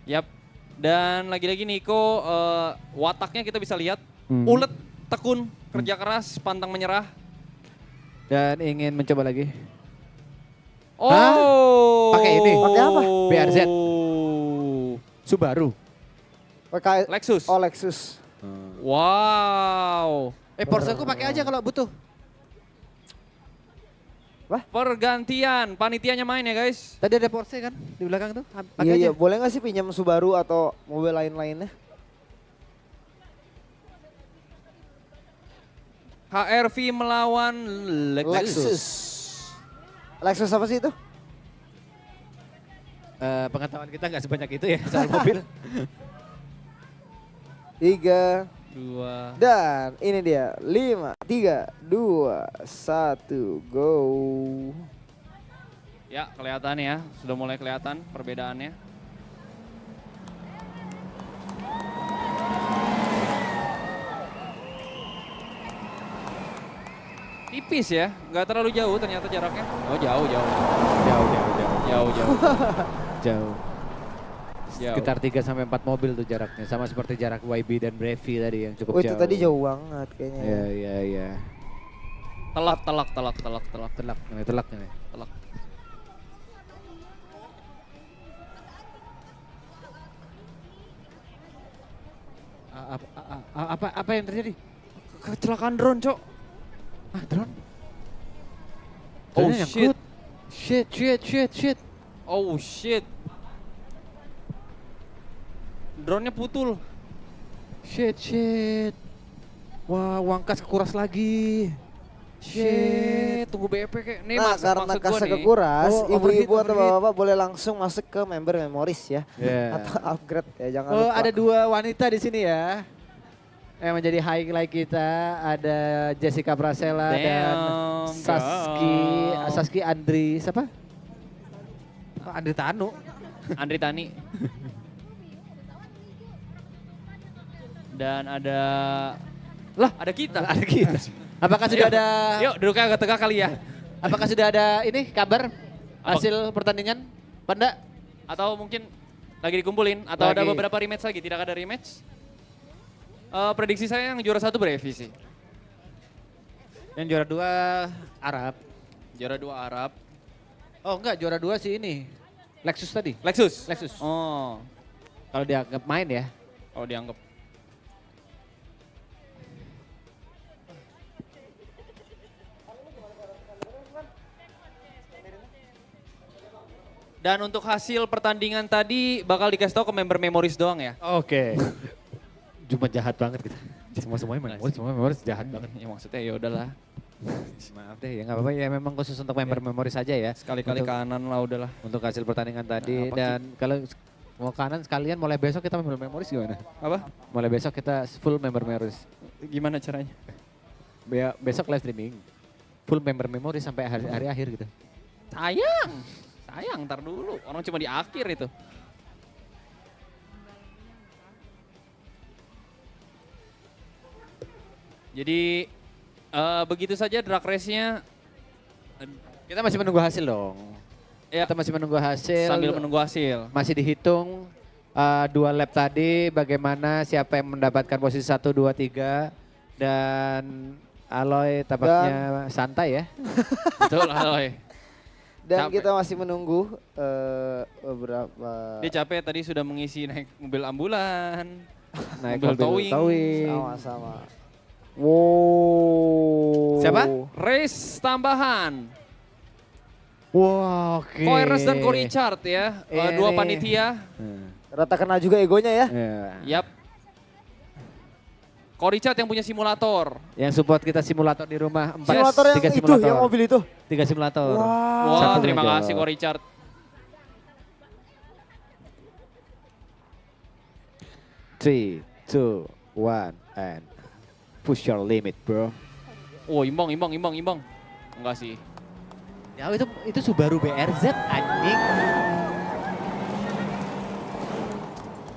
Yap. Dan lagi-lagi Nico, wataknya kita bisa lihat. Hmm. Ulet, tekun, kerja keras, pantang menyerah. Dan ingin mencoba lagi. Oh. Pakai ini? Pakai apa? BRZ. Subaru. Pakai Lexus. Oh Lexus. Wow. Porsche aku pakai aja kalau butuh. Pergantian, panitianya main ya guys. Tadi ada Porsche kan di belakang tuh. Pakai Iya aja. iya, boleh nggak sih pinjam Subaru atau mobil lain-lainnya? HRV melawan Lexus. Lexus apa sih itu? Pengetahuan kita nggak sebanyak itu ya soal mobil. 3 2. dan ini dia 5, 3, 2, 1, go. Ya kelihatan ya, sudah mulai kelihatan perbedaannya. Tipis ya, nggak terlalu jauh ternyata jaraknya. Oh jauh. Jauh. Jauh. Sekitar 3 sampai 4 mobil tuh jaraknya, sama seperti jarak YB dan Brevi tadi yang cukup Oh jauh. itu tadi jauh banget kayaknya. Iya. Telak. Telak nih. Apa yang terjadi? Kecelakaan drone, Cok. Drone? Oh, Drone-nya shit. nyangkut. Shit. Oh shit. Drone-nya putul. Shit. Wah, uang kas kekuras lagi. Shit. Tunggu BP kayak. Nih Nah karena maksud gua kasih nih. kekuras, Oh, ibu-ibu atau overheat. bapak-bapak boleh langsung masuk ke member memoris ya. Yeah. Atau upgrade ya, jangan Oh, lupa. ada 2 wanita di sini ya. Yang menjadi highlight kita, ada Jessica Prasela dan Damn, Saski Andri, siapa? Oh, Andri Tanu. Andri Tani. Dan ada ada kita. Ada kita. Apakah sudah ada Yuk duduknya agak tegak kali ya. apakah sudah ada ini kabar hasil pertandingan? Panda? Atau mungkin lagi dikumpulin atau ada Lagi. beberapa rematch lagi, tidak ada rematch. Prediksi saya yang juara 1 Brevi sih. Yang juara 2 Arab. Juara 2 Arab. Oh enggak, juara 2 sih ini. Lexus tadi. Lexus. Oh. Kalau dianggap main ya. Kalau dianggap. Dan untuk hasil pertandingan tadi bakal dikasih tahu ke member Memories doang ya. Oke. Cuma jahat banget kita. Semuanya memoris jahat banget. Ya maksudnya ya udahlah. Maaf deh ya nggak apa-apa ya memang khusus untuk member memori saja ya. Sekali-kali Untuk- kanan lah udahlah. Untuk hasil pertandingan tadi Apa, Ki? dan kalau mau kanan sekalian mulai besok kita member memoris gimana? Apa? Mulai besok kita full member memoris. Gimana caranya? Besok live streaming. Full member memory sampai hari akhir gitu. Sayang, ntar dulu. Orang cuma di akhir itu. Jadi begitu saja drag race-nya. Kita masih menunggu hasil dong. Ya, Kita masih menunggu hasil. sambil menunggu hasil. Masih dihitung 2 lap tadi bagaimana siapa yang mendapatkan posisi 1, 2, 3 dan Aloy tampaknya santai ya. Betul, Aloy. Dan Capek. kita masih menunggu beberapa Dia capek tadi sudah mengisi naik mobil ambulan. Naik Mobil mobil towing. towing. sama-sama. Wow. Siapa? Race tambahan. Wah, oke. Ko Ernest dan Ko Richard ya. Dua Ini. panitia. Rata kena juga egonya ya. Ya. Yap. Ko Richard yang punya simulator. Yang support kita simulator di rumah 4 Simulator yang 3 itu, simulator. yang mobil itu. 3 simulator. Wah, Satu terima aja. kasih Ko Richard. 3, 2, 1 and push your limit, bro. Oh, imbang. Enggak sih. Ya itu Subaru BRZ anjing.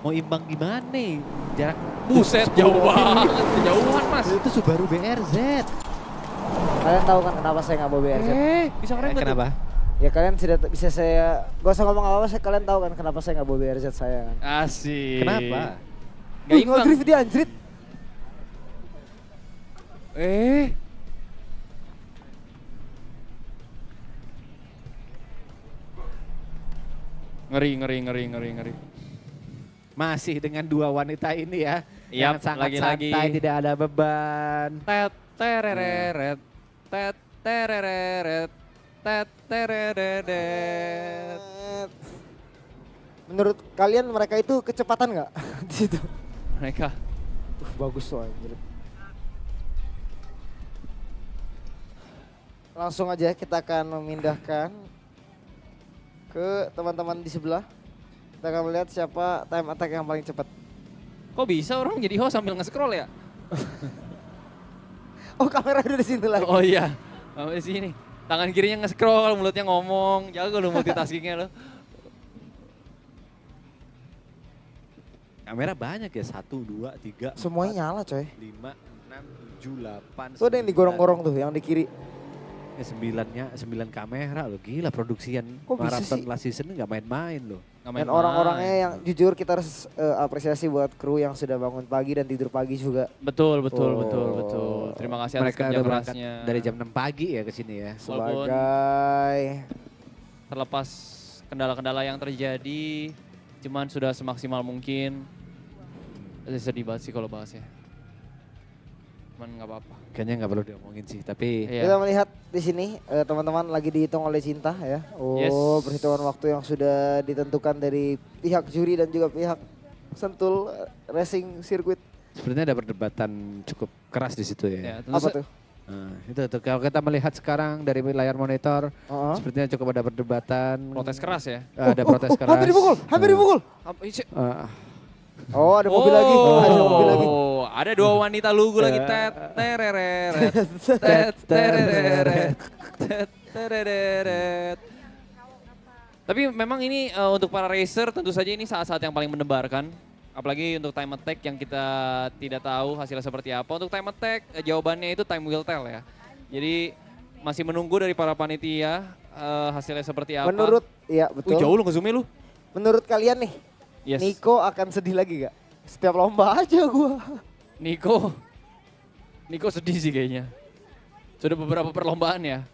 Mau imbang gimana nih? Jarak Buset, 10 jauh mobil. banget. Kejauhan, Mas. Itu Subaru BRZ. Kalian tahu kan kenapa saya nggak bawa BRZ? Bisa keren nggak tuh? Kenapa? Ya kalian sudah bisa saya, gak usah ngomong apa-apa, kalian tahu kan kenapa saya nggak bawa BRZ saya kan? Asik. Kenapa? Gak imbang. Nge-drift dia anjrit. Ngeri. Masih dengan 2 wanita ini ya. Yap, yang sangat lagi-lagi. santai, tidak ada beban. Tet tereret. Tet tereret. Tet tereret. Menurut kalian mereka itu kecepatan nggak di situ? Mereka. Bagus tuh anjrit. Langsung aja kita akan memindahkan ke teman-teman di sebelah. Kita akan melihat siapa time attack yang paling cepat. Kok bisa orang jadi host sambil nge-scroll ya? Oh kamera udah di sini lagi. Oh iya. Sampai sini. Tangan kirinya nge-scroll, mulutnya ngomong. Jago lu multitaskingnya lu. Kamera banyak ya, 1, 2, 3, Semuanya nyala coy. 5, 6, 7, 8. Tuh ada yang digorong-gorong tuh yang di kiri. 9 kamera loh, gila produksian Kok bisa marathon sih? last season nggak main-main loh. Nggak Dan main-main. orang-orangnya yang jujur kita harus apresiasi buat kru yang sudah bangun pagi dan tidur pagi juga. Betul. Oh. Terima kasih atas Mereka kerja udah berangkat kerasnya. dari jam 6 pagi ya ke sini ya. Walaupun Sebagai terlepas kendala-kendala yang terjadi, cuman sudah semaksimal mungkin. Sedih banget sih kalau bahasnya. Cuman nggak apa-apa. Kayaknya nggak perlu diomongin sih, tapi Iya. kita melihat di sini teman-teman lagi dihitung oleh Cinta ya. Oh, Yes. perhitungan waktu yang sudah ditentukan dari pihak juri dan juga pihak Sentul Racing Circuit. sebenarnya ada perdebatan cukup keras di situ Ya, ya. tentu Apa sa- tuh? Nah, itu tuh kalau kita melihat sekarang dari layar monitor, Oh. sepertinya cukup ada perdebatan. Protes keras ya. Ada protes keras. Hampir dipukul, hampir dipukul. Ah, Oh, ada mobil lagi. Ada mobil lagi. Ada 2 wanita lugu lagi. Tet tereret. Tet tereret. Tet tereret. Tapi memang ini untuk para racer tentu saja ini saat-saat yang paling mendebarkan. Apalagi untuk time attack yang kita tidak tahu hasilnya seperti apa. Untuk time attack jawabannya itu time will tell ya. Jadi masih menunggu dari para panitia hasilnya seperti apa. Menurut, iya betul. Jauh lu nge-zoomnya lu. Menurut kalian nih, Yes. Niko akan sedih lagi gak? Setiap lomba aja gua. Niko sedih sih kayaknya. Sudah beberapa perlombaan ya.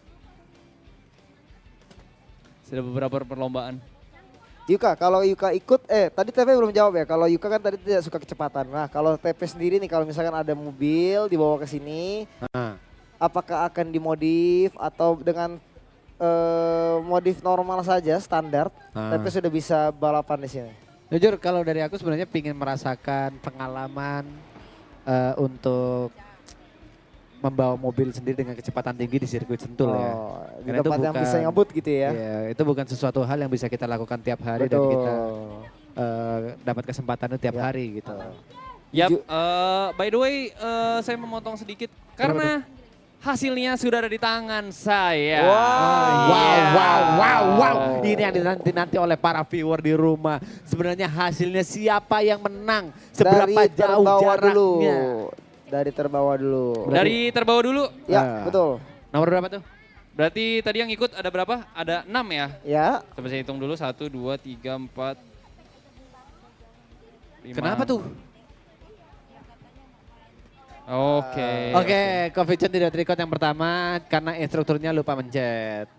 Yuka, kalau Yuka ikut, tadi TP belum jawab ya. Kalau Yuka kan tadi tidak suka kecepatan. Nah, kalau TP sendiri nih, kalau misalkan ada mobil dibawa ke sini, ah. apakah akan dimodif atau dengan modif normal saja, standar, TP sudah bisa balapan di sini? Jujur kalau dari aku sebenarnya pingin merasakan pengalaman untuk membawa mobil sendiri dengan kecepatan tinggi di sirkuit Sentul ya. Di Karena itu tempat yang bukan- bisa ngebut gitu ya. Iya, itu bukan sesuatu hal yang bisa kita lakukan tiap hari dan Betul. kita dapat kesempatan itu tiap Ya. hari gitu. Yap, by the way saya memotong sedikit karena hasilnya sudah ada di tangan saya. Wow. Ini yang dinanti-nanti oleh para viewer di rumah. Sebenarnya hasilnya siapa yang menang? Seberapa Dari jauh terbawa jaraknya? dulu. Dari terbawa dulu. Dari terbawa dulu. Ya, betul. Nomor berapa tuh? Berarti tadi yang ikut ada berapa? Ada 6 ya? Ya, Coba saya hitung dulu. 1, 2, 3, 4, 5. Kenapa tuh? Oke. Coffee Chan tidak terikut yang pertama karena instrukturnya lupa mencet.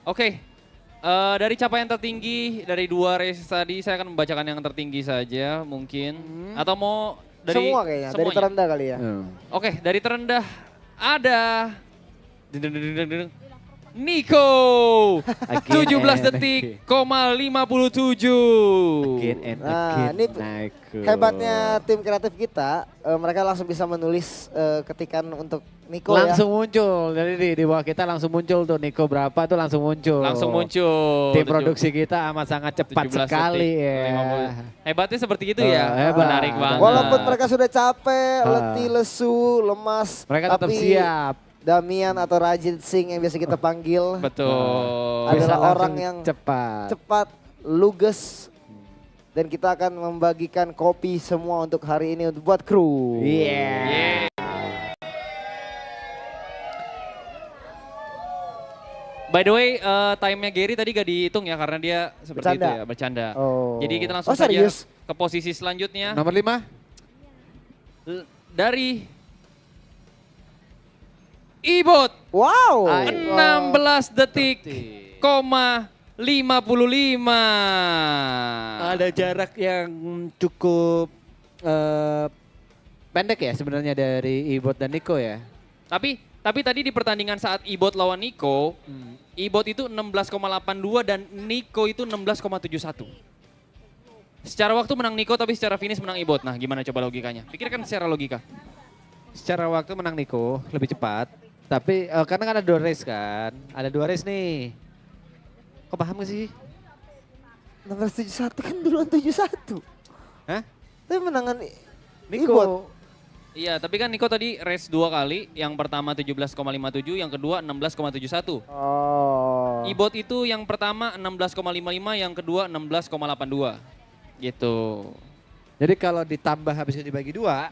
Oke. Dari capaian tertinggi dari 2 race tadi saya akan membacakan yang tertinggi saja mungkin. Atau mau dari semua kayaknya. Dari semuanya? terendah kali ya. Oke, dari terendah ada Nico. Again 17 and detik, again. 57. Again and Nah, again, ini Nico. hebatnya tim kreatif kita, mereka langsung bisa menulis ketikan untuk Nico langsung muncul. Jadi di bawah kita langsung muncul tuh Nico berapa tuh langsung muncul. Langsung muncul. Tim produksi kita amat sangat cepat 17 sekali detik, ya. 50. Hebatnya seperti itu ya. Hebat. Menarik banget. Walaupun mereka sudah capek, Ah. letih, lesu, lemas, Mereka tetap tapi siap. Damian atau Rajit Singh yang biasa kita panggil Betul. Adalah Bisa orang langsung yang cepat. cepat, luges, dan kita akan membagikan kopi semua untuk hari ini untuk buat kru. Iya. By the way, time-nya Gary tadi gak dihitung ya karena dia seperti Bercanda. itu ya, bercanda. Oh. Jadi kita langsung Oh, saja serius? ke posisi selanjutnya. Nomor 5. Dari Ibot, Wow. 16 detik, 55. Ada jarak yang cukup pendek ya sebenarnya dari Ibot dan Nico ya. Tapi tadi di pertandingan saat Ibot lawan Nico, Ibot itu 16,82 dan Nico itu 16,71. Secara waktu menang Nico tapi secara finish menang Ibot. Nah gimana coba logikanya? Pikirkan secara logika. Secara waktu menang Nico lebih cepat. Tapi karena kan ada 2 race kan. Ada 2 race nih. Kok paham gak sih? 1671 kan duluan 71. Hah? Tapi menangan Nico. Ibot. Iya, tapi kan Nico tadi race 2 kali. Yang pertama 17,57, yang kedua 16,71. Oh. Ibot itu yang pertama 16,55, yang kedua 16,82. Gitu. Jadi kalau ditambah habis itu dibagi 2,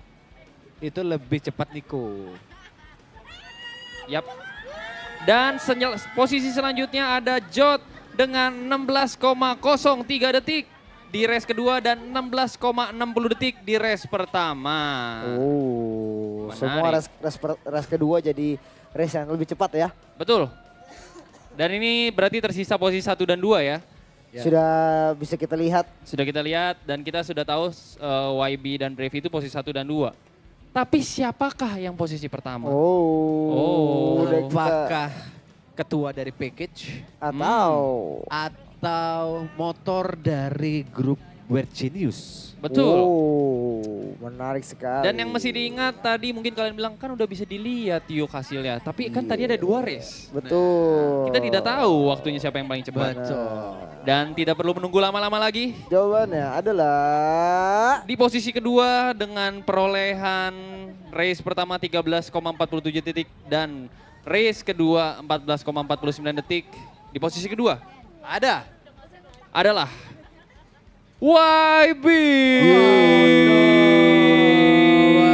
itu lebih cepat Nico. Yap. Dan posisi selanjutnya ada Jot dengan 16,03 detik di race kedua dan 16,60 detik di race pertama. Oh, Menarik. semua race kedua jadi race yang lebih cepat ya. Betul. Dan ini berarti tersisa posisi 1 dan 2 ya. Ya. Sudah bisa kita lihat. Sudah kita lihat dan kita sudah tahu YB dan Brave itu posisi 1 dan 2. Tapi siapakah yang posisi pertama? Oh. Udah kita- Apakah ketua dari package atau motor dari grup Weird Genius? Betul. Oh, menarik sekali. Dan yang mesti diingat tadi mungkin kalian bilang kan udah bisa dilihat yuk hasilnya. Tapi kan tadi ada 2 race. Betul. Kita tidak tahu waktunya siapa yang paling cepat. Dan tidak perlu menunggu lama-lama lagi. Jawabannya adalah Di posisi kedua dengan perolehan race pertama 13,47 detik dan race kedua 14,49 detik. Di posisi kedua adalah YB.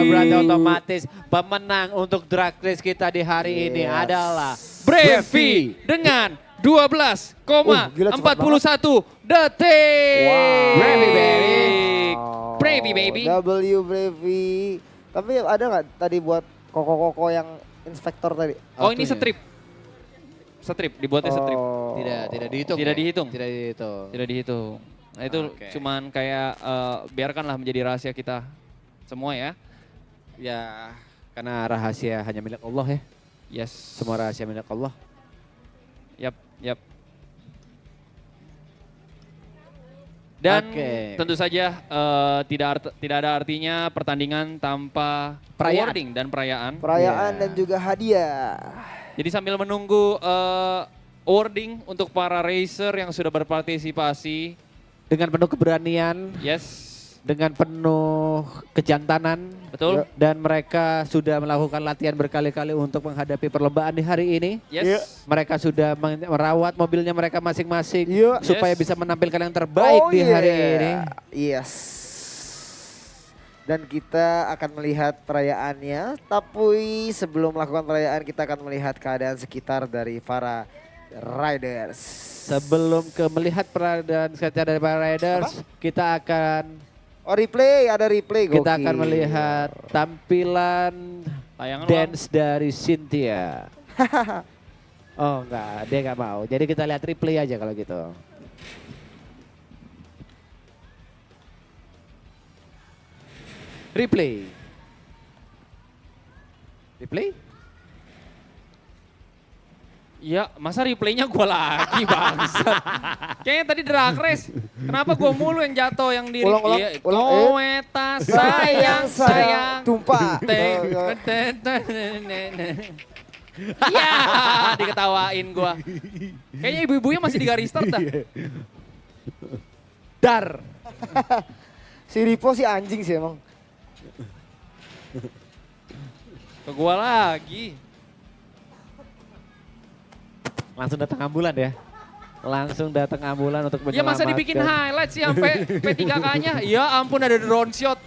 Berarti otomatis pemenang untuk drag race kita di hari ini adalah Brevi dengan 12,41 detik. Brevi, baby. Brevi, baby. W Brevi. Tapi ada nggak tadi buat koko-koko yang inspektor tadi? Oh ini strip. Strip, dibuatnya strip. Oh. Tidak dihitung. Tidak ya? dihitung. Tidak dihitung. Tidak dihitung. Nah itu Oke. cuman kayak biarkanlah menjadi rahasia kita semua ya. Ya, karena rahasia hanya milik Allah ya. Yes. Semua rahasia milik Allah. Yap, yap. Dan Oke. tentu saja tidak ada artinya pertandingan tanpa Perayaan. awarding dan perayaan. Perayaan Iya. dan juga hadiah. Jadi sambil menunggu awarding untuk para racer yang sudah berpartisipasi, Dengan penuh keberanian, yes, dengan penuh kejantanan. betul, Dan mereka sudah melakukan latihan berkali-kali untuk menghadapi perlombaan di hari ini. yes, Mereka sudah merawat mobilnya mereka masing-masing Iya. supaya Yes. bisa menampilkan yang terbaik Oh, di hari yeah. ini. Yes. Dan kita akan melihat perayaannya, tapi sebelum melakukan perayaan kita akan melihat keadaan sekitar dari para riders. Sebelum melihat peradaan sekitar dari para riders, kita akan Oh replay, ada replay. kita akan gokil. melihat tampilan tayangan dance dari Cynthia. Oh enggak, dia enggak mau. Jadi kita lihat replay aja kalau gitu. Replay. Replay? Ya, masa replaynya gue lagi bangsa. Kayaknya tadi drag race. Kenapa gue mulu yang jatuh yang di Ulang, ulang, Iya, ulang, Kometa sayang sayang. Tumpah. Iya, diketawain gue. Kayaknya ibu-ibunya masih di garis start dah. Dar. Si Ripo si anjing sih emang. Ke gue lagi. Langsung datang ambulan ya. Langsung datang ambulan untuk Ya menyelamatkan. masa dibikin highlight sih sampai P3K-nya. Ya ampun ada drone shot.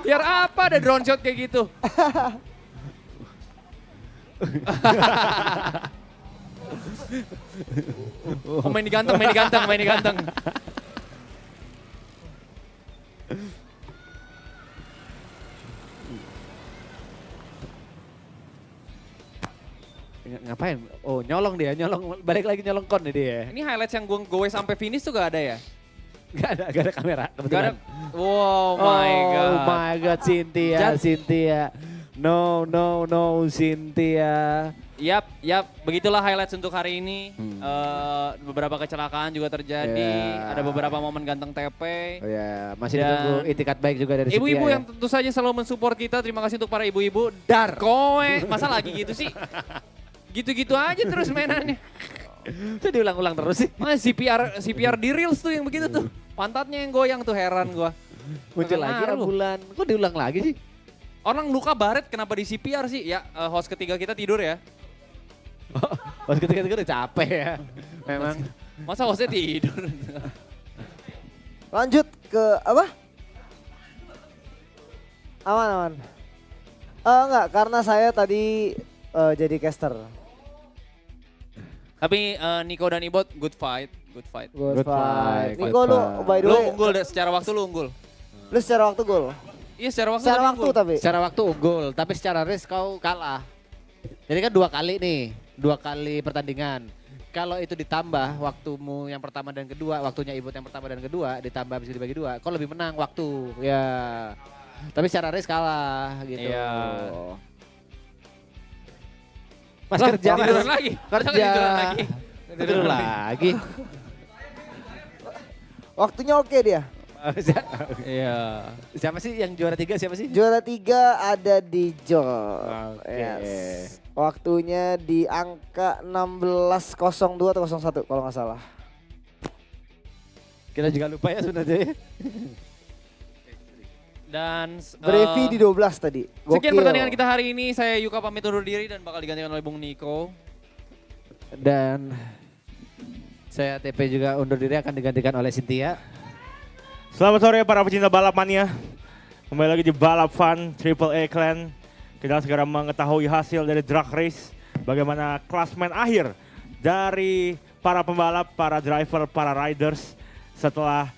Biar apa ada drone shot kayak gitu. Oh, main diganteng, main diganteng, main diganteng. Ngapain? Oh nyolong dia, nyolong. Balik lagi nyolong kon nih dia. Ini highlights yang gue sampai finish tuh gak ada ya? Gak ada kamera Gak kebetulan. ada. Wow my god. Oh my god, Cynthia, Jat- Cynthia. No, no, no, Cynthia. Yap, begitulah highlights untuk hari ini. Beberapa kecelakaan juga terjadi. Ya. Ada beberapa momen ganteng TP. Oh ya, masih Dan ditunggu itikat baik juga dari Ibu-ibu Cynthia yang tentu saja selalu mensupport kita. Terima kasih untuk para ibu-ibu. Dar. Kowe, masa lagi gitu sih? Gitu-gitu aja terus mainannya. Itu diulang-ulang terus sih. Mas CPR di Reels tuh yang begitu tuh. Pantatnya yang goyang tuh heran gua. Muncul Nggak lagi ngaruh. ambulan. Kok diulang lagi sih? Orang luka baret kenapa di CPR sih? Ya host ketiga kita tidur ya. Pas ketika-ketika udah capek ya. Memang. Masa hostnya tidur? Lanjut ke apa? Aman. Enggak, karena saya tadi jadi caster. Tapi Nico dan Ibot good fight. Good Good fight, fight. good Niko lu fight. by the Lu way, unggul deh, secara waktu lu unggul. lu secara waktu gol. Iya secara waktu. Secara tadi waktu unggul. tapi. Secara waktu unggul, tapi secara race kau kalah. Jadi kan 2 kali nih, 2 kali pertandingan. Kalau itu ditambah waktumu yang pertama dan kedua, waktunya Ibut yang pertama dan kedua, ditambah bisa dibagi 2, kau lebih menang waktu. Ya. Tapi secara race kalah gitu. Iya. Mas Lah, kerja, tiduran Mas. lagi. Kerja. Tiduran lagi. Tidur lagi. Waktunya oke dia. Iya. Siapa sih yang juara 3 siapa sih? Juara 3 ada di Jol. Oke. Yes. Waktunya di angka 16.02 atau 01 kalau nggak salah. Kita juga lupa ya sebenarnya. Dan Brevi di 12 tadi. sekian Gokil. pertandingan kita hari ini. Saya Yuka pamit undur diri dan bakal digantikan oleh Bung Niko. Dan saya TP juga undur diri akan digantikan oleh Cynthia. Selamat sore para pecinta balap mania. Kembali lagi di Balap Fun Triple A Clan. Kita segera mengetahui hasil dari drag race. Bagaimana klasmen akhir dari para pembalap, para driver, para riders. Setelah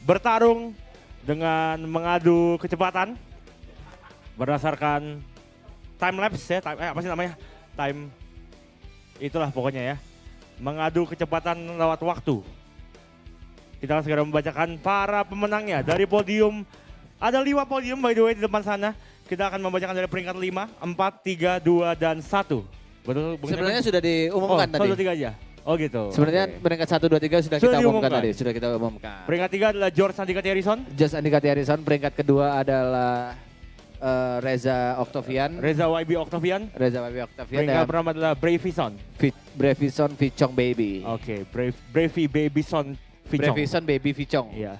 bertarung dengan mengadu kecepatan. Berdasarkan time lapse ya, apa sih namanya? Time, itulah pokoknya ya. Mengadu kecepatan lewat waktu. Kita akan segera membacakan para pemenangnya dari podium. Ada 5 podium by the way di depan sana. Kita akan membacakan dari peringkat 5, 4, 3, 2, dan 1. Betul? Bung Sebenarnya Herman? sudah diumumkan tadi. 1, 3 aja. Oh gitu. Sebenarnya Oke. peringkat 1, 2, 3 sudah Sudah kita umumkan diumumkan. tadi, sudah kita umumkan. Peringkat 3 adalah George Andika Thierison. Just Andika Thierison, peringkat kedua adalah Reza Octavian. Reza YB Octavian. Reza Wabi Octavian Peringkat dan pertama adalah Bravison. Brevison Vichong Baby. Oke, Bravey Babyson Vicong. Brevison Baby Vichong. Iya.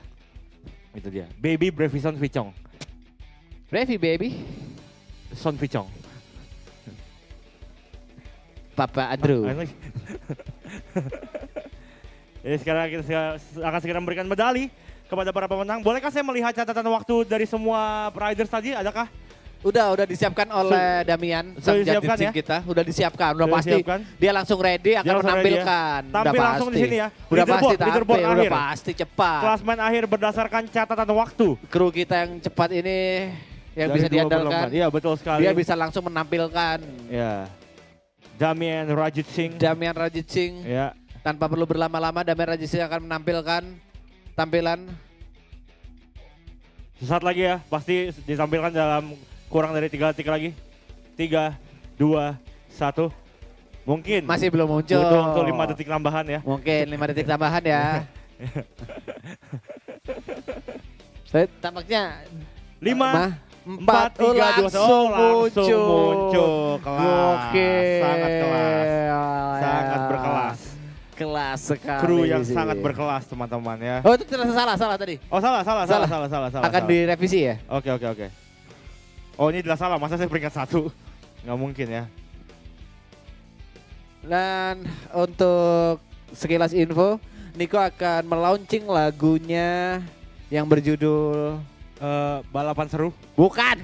Itu dia. Baby Bravison Vicong. Brevi Baby. Son Vicong. Papa Andrew. Jadi sekarang kita akan segera memberikan medali kepada para pemenang. Bolehkah saya melihat catatan waktu dari semua riders tadi? Adakah? Udah disiapkan oleh Damian, sang sudah disiapkan judging ya? kita. Udah disiapkan, udah Sudah pasti. disiapkan? Dia langsung ready akan langsung ready ya? menampilkan. Tampil Udah langsung di pasti. sini ya? Udah pasti Leaderboard tampil, udah akhir. pasti cepat. Klasmen akhir berdasarkan catatan waktu. Kru kita yang cepat ini yang Dari bisa dua diandalkan. perlombaan. Iya betul sekali. Dia bisa langsung menampilkan Ya. Damian Rajit Singh. Damian Rajit Singh. Ya. Tanpa perlu berlama-lama, Damian Rajit Singh akan menampilkan tampilan. Sesaat lagi ya, pasti ditampilkan dalam kurang dari 3 detik lagi. 3, 2, 1. Mungkin Masih belum muncul. butuh untuk 5 detik tambahan ya. Mungkin 5 detik tambahan ya. Tampaknya 5, 4, 4, 3, 2, 1. Oh, langsung muncul. Kelas. Oke. Sangat kelas. Sangat berkelas. Kelas sekali. Kru yang sih. sangat berkelas teman-teman ya. Oh itu terasa salah tadi. Oh salah. Akan direvisi ya? Oke. Oh ini jelas salah, masa saya peringkat 1? Nggak mungkin ya. Dan untuk sekilas info, Niko akan melaunching lagunya yang berjudul Balapan seru. bukan.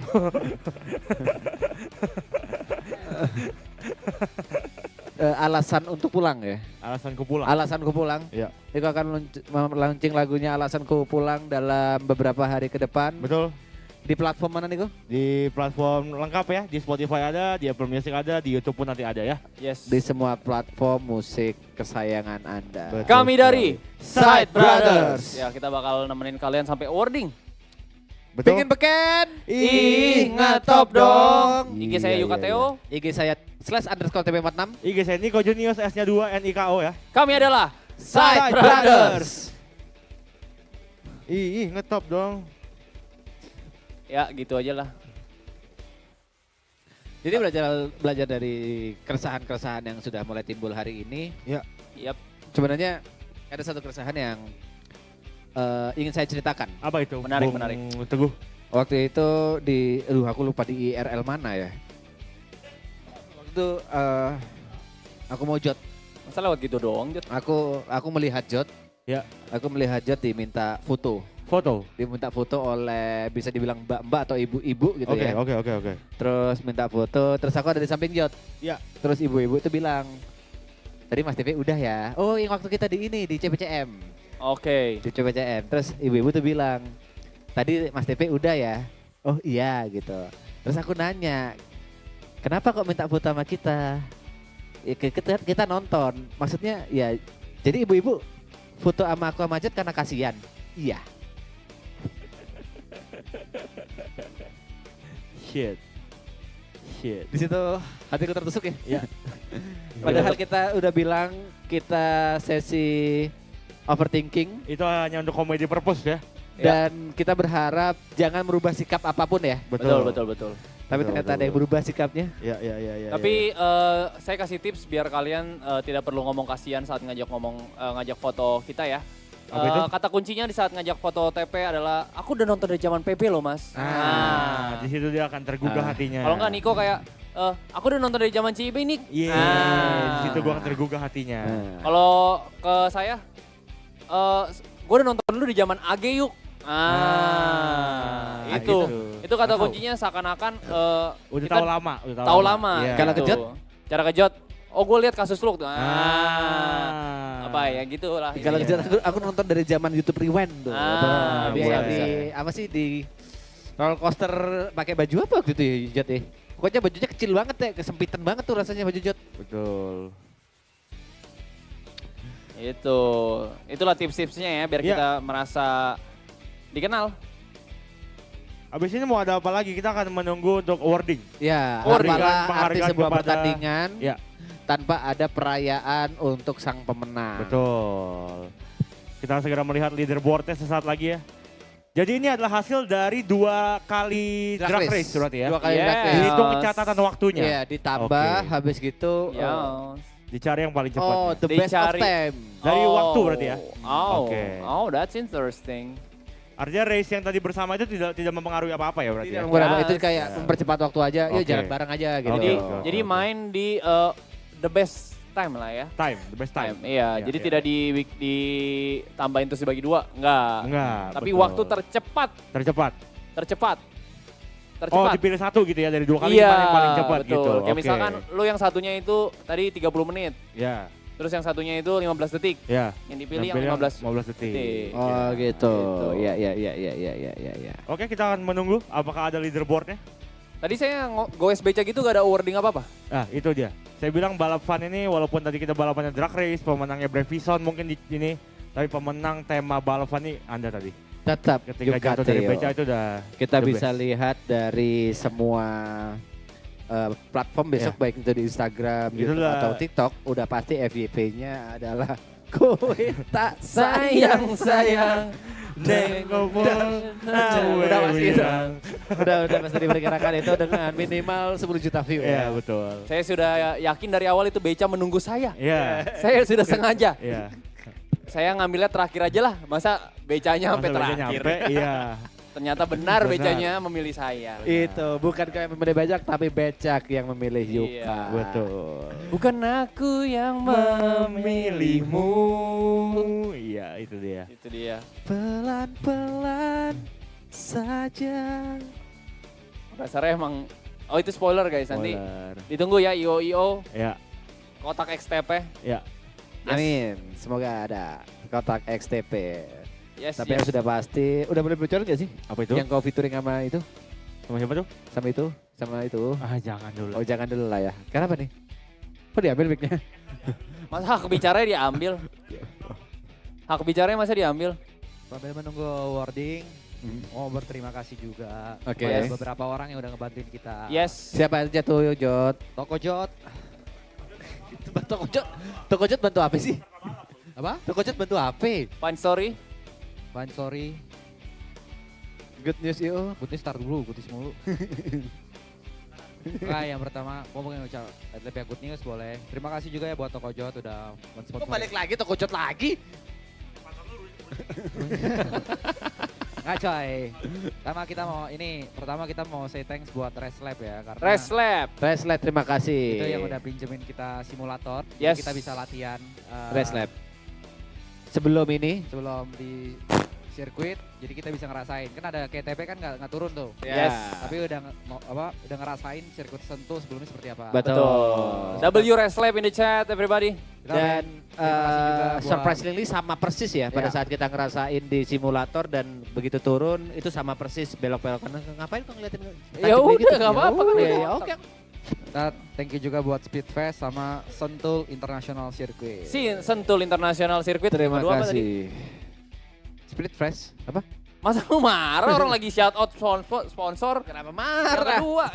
Alasan untuk pulang ya. Alasanku pulang. Alasanku pulang. Iya. Niko akan melaunching lagunya Alasanku Pulang dalam beberapa hari ke depan. Betul. Di platform mana Niko? Di platform lengkap ya, di Spotify ada, di Apple Music ada, di YouTube pun nanti ada ya. Yes. Di semua platform musik kesayangan Anda. Betul. Kami dari Side Brothers. Ya, kita bakal nemenin kalian sampai awarding. Bikin beken. Ingat top dong. IG saya Iya, Yuka iya, Theo. IG saya /_tb46. IG saya Niko Junius, S-nya 2, NIKO ya. Kami adalah Side Brothers. Ngetop dong. Ya, gitu aja lah. Jadi belajar dari keresahan-keresahan yang sudah mulai timbul hari ini. Yap. Sebenarnya ada satu keresahan yang ingin saya ceritakan. Apa itu? Menarik, Bung menarik. Teguh. Waktu itu aku lupa di IRL mana ya. Waktu itu aku mau jod. Masa lewat gitu doang, Jod? Aku melihat jod. Ya. Aku melihat jod diminta foto. Diminta foto oleh bisa dibilang mbak-mbak atau ibu-ibu gitu ya. Oke. Terus minta foto, terus aku ada di samping jod. Ya. Terus ibu-ibu itu bilang, tadi Mas TV udah ya. Oh yang waktu kita di ini, di CPCM. Oke. Di CPCM. Terus ibu-ibu tuh bilang, tadi Mas TV udah ya. Oh iya gitu. Terus aku nanya, kenapa kok minta foto sama kita? Ya, kita nonton. Maksudnya ya, jadi ibu-ibu foto sama aku sama Jod karena kasihan. Iya. Shit. Di situ hatiku tertusuk ya. Ya. Padahal kita udah bilang kita sesi overthinking Itu hanya untuk comedy purpose ya. dan kita berharap jangan merubah sikap apapun ya. Betul. Tapi ternyata ada yang berubah sikapnya. Ya. Tapi saya kasih tips biar kalian tidak perlu ngomong kasihan saat ngajak foto kita ya. Apa itu? Kata kuncinya di saat ngajak foto TP adalah aku udah nonton dari zaman PP loh mas. Di situ dia akan tergugah hatinya. Kalau nggak Niko kayak aku udah nonton dari zaman CIB nih. Iya, di situ gua akan tergugah hatinya. Kalau ke saya, gue udah nonton dulu di zaman AG yuk. Itu gitu. itu kata kuncinya seakan-akan Udah kita tahu lama, tahu lama. Iya. Kalau gitu. kejot? Cara kejot, oh gue lihat kasus lu tuh. Apa ya gitu lah. Kalau intinya. aku nonton dari zaman YouTube Rewind tuh. bisa. Apa sih di roller coaster pakai baju apa waktu itu ya Jod ya? Pokoknya bajunya kecil banget ya, kesempitan banget tuh rasanya baju Jod. Betul. Itulah tips-tipsnya ya biar Iya. kita merasa dikenal. Abis ini mau ada apa lagi? Kita akan menunggu untuk awarding. Ya, Awarding. apalah arti Penghargaan sebuah kepada- pertandingan Ya. tanpa ada perayaan untuk sang pemenang. Betul. Kita segera melihat leaderboardnya sesaat lagi ya. Jadi ini adalah hasil dari 2 kali drag race berarti ya. 2 kali Yes. drag race. Dihitung catatan waktunya. Iya, ditambah Oke. habis gitu Ya. Dicari yang paling cepat. oh, the best of Dicari. time. Dari waktu berarti ya? Oh, Oke. oh, that's interesting. Artinya race yang tadi bersama itu tidak mempengaruhi apa-apa ya berarti ya? Tidak berapa, Yes. itu kayak mempercepat waktu aja. Yuk Oke. jalan bareng aja gitu. Jadi Oke, oke, jadi oke. main di the best time lah ya. Time, the best time. Iya, Iya, jadi iya. tidak ditambahin terus dibagi 2, enggak. Enggak, Tapi betul. waktu tercepat. Tercepat. Oh, dipilih satu gitu ya dari 2 kali Iya, mana yang paling cepat betul. gitu. Kayak Oke. misalkan lu yang satunya itu tadi 30 menit. Ya, Terus yang satunya itu 15 detik. ya. Yang dipilih yang pilih 15 detik. detik. Oh gitu. Gitu. Iya, iya, iya, iya, iya, iya, iya, iya. Oke, kita akan menunggu apakah ada leaderboardnya. Tadi saya goes beca gitu gak ada awarding apa-apa? Nah, itu dia. Saya bilang balap fun ini walaupun tadi kita balapannya drag race, pemenangnya Brevison mungkin di sini, tapi pemenang tema balap fun ini Anda tadi. Tetap Ketika jatuh dari beca itu udah kita the bisa best. lihat dari semua platform besok baik itu di Instagram, YouTube Itulah. atau TikTok udah pasti FYP-nya adalah kowe tak sayang Nengok pun udah pasti itu. Udah pasti diperkirakan itu dengan minimal 10 juta view Iya, ya. betul. Saya sudah yakin dari awal itu beca menunggu saya. Iya. Saya sudah sengaja. Iya. Saya ngambilnya terakhir aja lah. Masa becanya sampai Masa becanya terakhir. nyampe, iya. Ternyata benar Benar. becanya memilih saya. Itu bukan kayak memilih becak tapi becak yang memilih Yuka. Iya. Betul. Bukan aku yang memilihmu. Iya, itu dia. Itu dia. Pelan-pelan saja. Dasarnya emang, oh itu spoiler guys, nanti Spoiler. ditunggu ya IO Ya, kotak XTP. ya. Amin. Semoga ada kotak XTP. Yes, Tapi yang sudah pasti, udah boleh bocorin gak sih? Apa itu? Yang kau featuring sama itu? Sama siapa tuh? Sama itu? Ah, jangan dulu. Oh jangan dulu lah ya. Kenapa nih? Kok diambil mic-nya? Masa hak bicaranya diambil? Hak bicaranya masa diambil? Sambil menunggu awarding, mau berterima kasih juga Oke. kepada Yes. beberapa orang yang udah ngebantuin kita. Yes. Siapa aja tuh Jot? Toko Jot, Toko Jot bantu apa sih? apa? Toko Jot bantu apa? Fine story. Fine Story, Good news yo. Putih start dulu, Putih mulu. Nah, yang pertama, mau pengen ucap lebih good news boleh. Terima kasih juga ya buat Toko Jot udah Kok mensponsori. balik lagi Toko Jot lagi? Nggak coy. Pertama kita mau say thanks buat Reslab ya karena Rest lab. Reslet terima kasih. itu yang udah pinjemin kita simulator. Yes. Jadi kita bisa latihan Reslet. Sebelum ini sebelum di sirkuit. Jadi kita bisa ngerasain. Kan ada KTP kan nggak turun tuh. Yes. Tapi udah ngerasain sirkuit Sentul sebelumnya seperti apa. Betul. W Rest lab in the chat everybody. Kita Dan terima kasih juga buat- surprisingly sama persis ya pada Ya. saat kita ngerasain di simulator dan begitu turun itu sama persis belok-belok karena ngapain kok ngeliatin Ya tajam kayak udah, nggak apa-apa kan. Ya, ya, oke. Kita thank you juga buat Speedfest sama Sentul International Circuit. Si Sentul International Circuit. Terima Kedua apa tadi? kasih. Split Fresh apa? Masa lu marah orang lagi shout out sponsor? Kenapa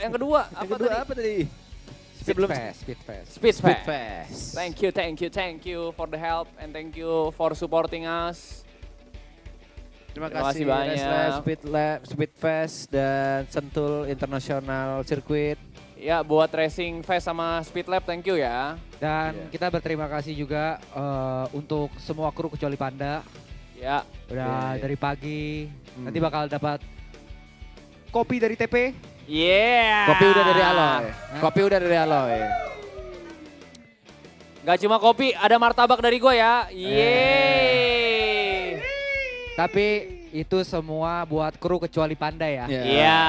Yang kedua apa tadi? apa tadi? Speedfest. Speed Split Fest. Fest. Thank you for the help and thank you for supporting us. Terima Terima kasih kasih banyak. Speed Fest dan Sentul International Circuit. Ya buat Racing Fest sama Speed Lab thank you ya. Dan kita berterima kasih juga untuk semua kru kecuali Panda. Ya. Udah Iya. dari pagi. Nanti bakal dapat kopi dari TP. Yeah. Kopi udah dari Aloy. Kopi udah dari Aloy. Gak cuma kopi, ada martabak dari gue ya. Yeay. Tapi itu semua buat kru kecuali Panda ya. Iya.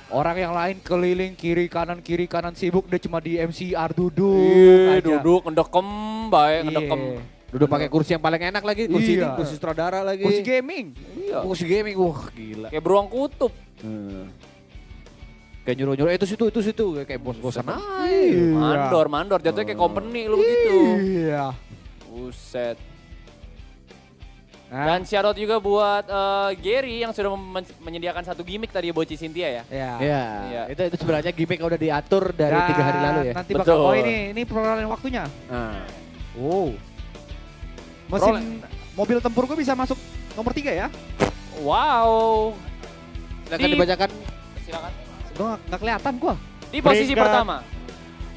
Orang yang lain keliling kiri kanan sibuk, dia cuma di MCR duduk Iya, aja. duduk ngedekem baik, Iya. ngedekem. Duduk pakai kursi yang paling enak lagi, kursi Iya. ini, kursi sutradara lagi. Kursi gaming. Iya. Kursi gaming, wah gila. Kayak beruang kutub. Kayak nyuruh-nyuruh, itu situ, kayak bos-bosan aja. Mandor, jatuhnya kayak company lu begitu. Iya. Buset. Dan shout out juga buat Gary yang sudah menyediakan satu gimmick tadi buat Cynthia ya. Ya. Iya, itu sebenarnya gimmick udah diatur dari 3 hari lalu ya. Nanti bakal, oh ini perolehan waktunya. Nah. Oh. Mesin mobil tempur gue bisa masuk nomor 3 ya? Wow. Silakan dibacakan. Silakan. Gue nggak kelihatan gue. Di posisi pertama.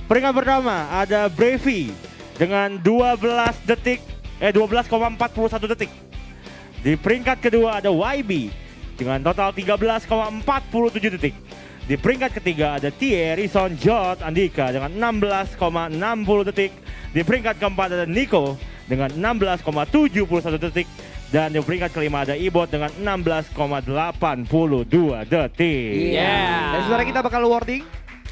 Peringkat pertama ada Bravey dengan 12,41 detik. Di peringkat kedua ada YB dengan total 13,47 detik. Di peringkat ketiga ada Thierry Sonjot Andika dengan 16,60 detik. Di peringkat keempat ada Nico dengan 16,71 detik. Dan di peringkat kelima ada Ibot dengan 16,82 detik. Dan saudara kita bakal awarding.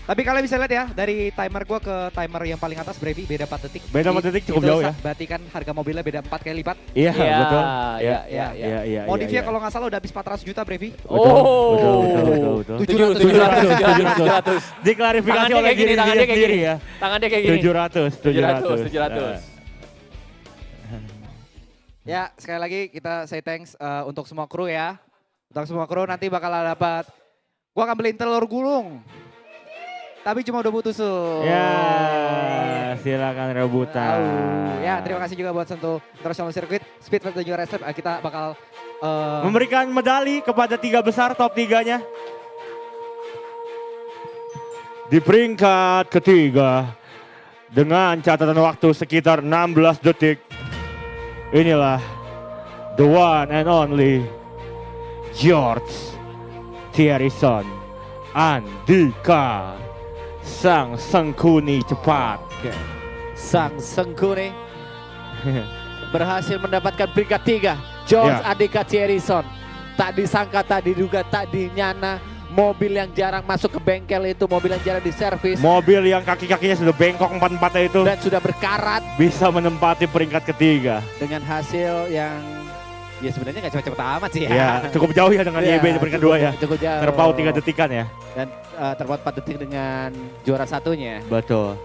Tapi kalian bisa lihat ya, dari timer gue ke timer yang paling atas Bravey beda 4 detik. Beda 4 detik cukup jauh ya. Berarti kan harga mobilnya beda 4 kali lipat. Iya, betul. Iya. Modifnya kalau nggak salah udah habis 400 juta Bravey. Betul. 700. Diklarifikasi oleh diri dia sendiri ya. Tangan dia kayak gini. 700. Ya, sekali lagi kita say thanks untuk semua kru ya. Untuk semua kru nanti bakal dapat, gua akan beliin telur gulung. Tapi cuma 20 tusuk. Ya, silakan rebutan. Ya, terima kasih juga buat Sentul International Circuit, Speedfest dan juga Race Lab. Kita bakal memberikan medali kepada 3 besar top 3-nya. Di peringkat ketiga dengan catatan waktu sekitar 16 detik. Inilah the one and only George Thierryson Andika, sang sengkuni cepat. Sang sengkuni berhasil mendapatkan peringkat 3. George Andika Thierryson. Tak disangka, tak diduga, tak dinyana. Mobil yang jarang masuk ke bengkel itu, mobil yang jarang diservis. Mobil yang kaki-kakinya sudah bengkok 4-4-nya itu. Dan sudah berkarat. Bisa menempati peringkat ketiga. Dengan hasil yang ya sebenarnya nggak cepet-cepet amat sih ya. Ya, cukup jauh ya dengan YB di peringkat 2 ya. Cukup jauh. Terpaut 3 detikan ya. Dan terpaut 4 detik dengan juara satunya. Betul.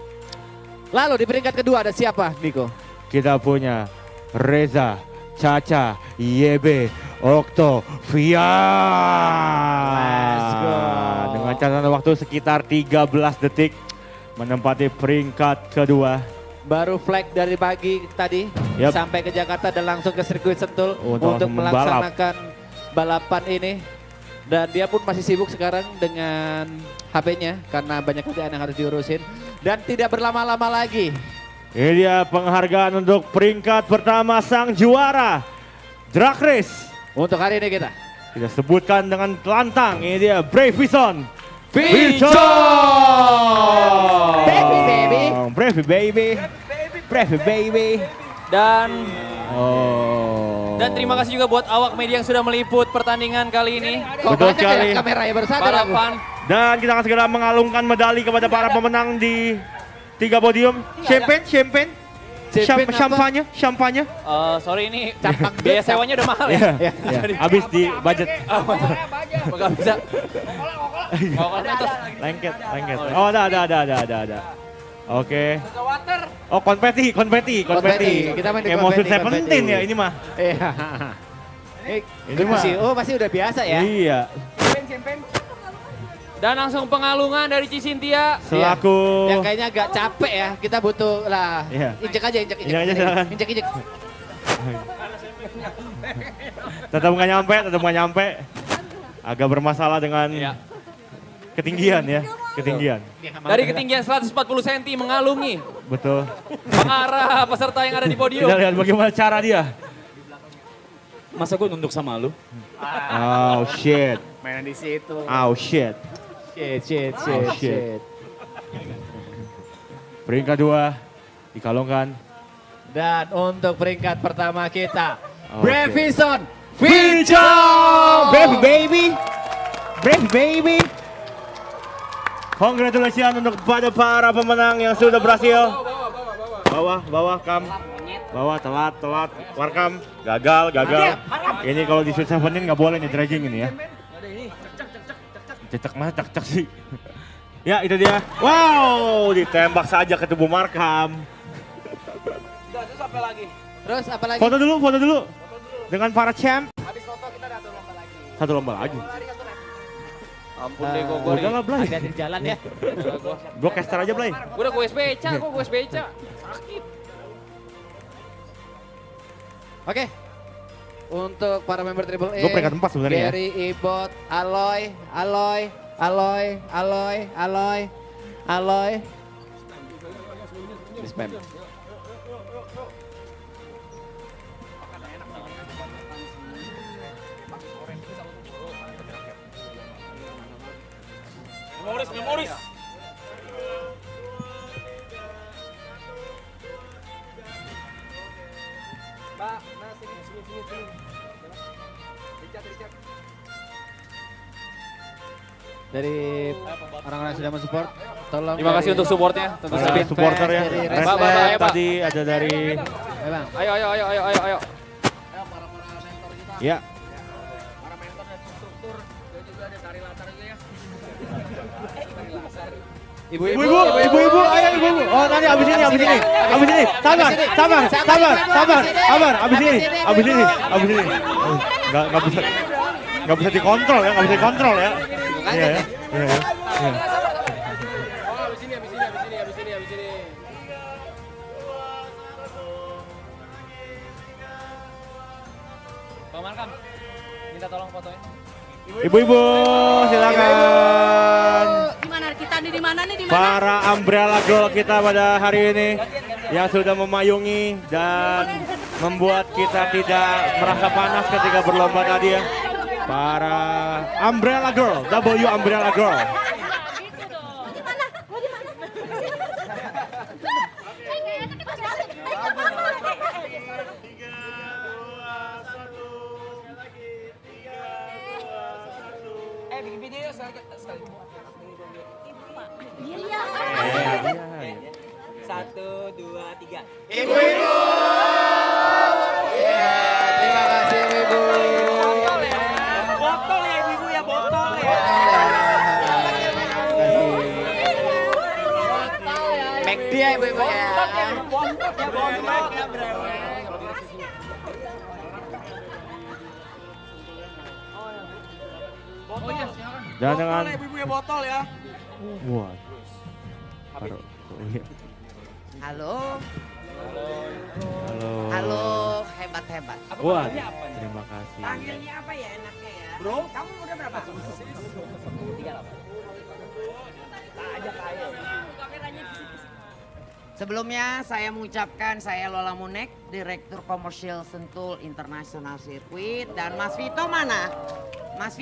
Lalu di peringkat kedua ada siapa, Niko? Kita punya Reza, Caca, YB, Octavian. Let's go. Dengan catatan waktu sekitar 13 detik menempati peringkat kedua. Baru flag dari pagi tadi sampai ke Jakarta dan langsung ke sirkuit Sentul untuk melaksanakan balapan ini. Dan dia pun masih sibuk sekarang dengan HP-nya karena banyak kerjaan yang harus diurusin. Dan tidak berlama-lama lagi. Ini dia penghargaan untuk peringkat pertama sang juara Drag Race. Untuk hari ini kita sebutkan dengan lantang, ini dia Braveyson Vichon! Bravey baby. Dan terima kasih juga buat awak media yang sudah meliput pertandingan kali ini. Betul sekali. Kameranya baru sadar. Balapan. Dan kita akan segera mengalungkan medali kepada para pemenang di 3 podium. Champagne. Champagne. Sorry ini biaya sewanya udah mahal ya. Habis di budget. Gak bisa. Lengket. Oh ada. Oke. Oh konfeti. Kita main di kayak Monster 17 ya ini mah. Ini masih udah biasa ya. Iya. Dan langsung pengalungan dari Cynthia. Selaku. Yang kayaknya agak capek ya. Kita butuh lah. Injek aja. Injek. Tetap nggak nyampe. Agak bermasalah dengan ketinggian ya. Dari ketinggian 140 cm mengalungi. Betul. Mengarah peserta yang ada di podium. Kita lihat bagaimana cara dia. Masa gue nunduk sama lu? Oh shit. Mainan di situ. Oh shit. Shit. Peringkat 2 dikalungkan. Dan untuk peringkat pertama kita, Braveyson Vichon! Bravey baby. Congratulations untuk para pemenang yang sudah berhasil. Bawah kam. Bawah telat. Warkam gagal. Ini kalau di Sweet 17 nggak boleh nih dragging ini ya. Cecek sih. Ya itu dia. Wow, ditembak saja ke tubuh Markam. Terus apa lagi? Foto dulu. dengan para champ. Habis foto kita ada Satu lomba lagi. Ampun deh kok gue. Udah lah Blay. Hati-hati di jalan ya. Gue caster aja Blay. Gue udah gue SBC kok, gue SBC. Sakit. Oke. Untuk para member Triple E. Gue peringkat 4 sebenarnya ya. Gary, Ibot, Aloy. Di spam. Memoris. Dari orang-orang yang sudah mensupport, tolong. Terima kasih untuk supportnya. Tentu Para saja. supporter ya. Dari Respect Pak, ayo, Pak. tadi ada dari Ya bang. Ayo. ya. Para mentor dan struktur dan juga ada tari latar juga ya. Ibu-ibu, ayo ibu-ibu. Oh tadi abis ini. Sabar. Abis ini. Nggak bisa dikontrol ya, Iya ya. Oh, habis ini. Bang Markam, minta tolong fotoin. Ibu-ibu, silakan. Gimana kita nih di mana? Para Umbrella Girl kita pada hari ini yang sudah memayungi dan membuat kita tidak merasa panas ketika berlomba tadi ya. Para Umbrella Girl, W Umbrella Girl. Bikin video sekali. Iya. 1, 2, 3. Ibu-ibu. Terima kasih ibu. Botol ya ibu ya, botol ya. McD ya ibu-ibu ya. Dan dengan Ibu ya botol ya. Wah. Halo. Hebat. Wah, terima kasih. Panggilnya apa ya enaknya ya? Bro, kamu udah berapa? 38. Sebelumnya saya mengucapkan saya Lola Munek, Direktur Komersial Sentul International Circuit. Dan Mas Vito mana? Mas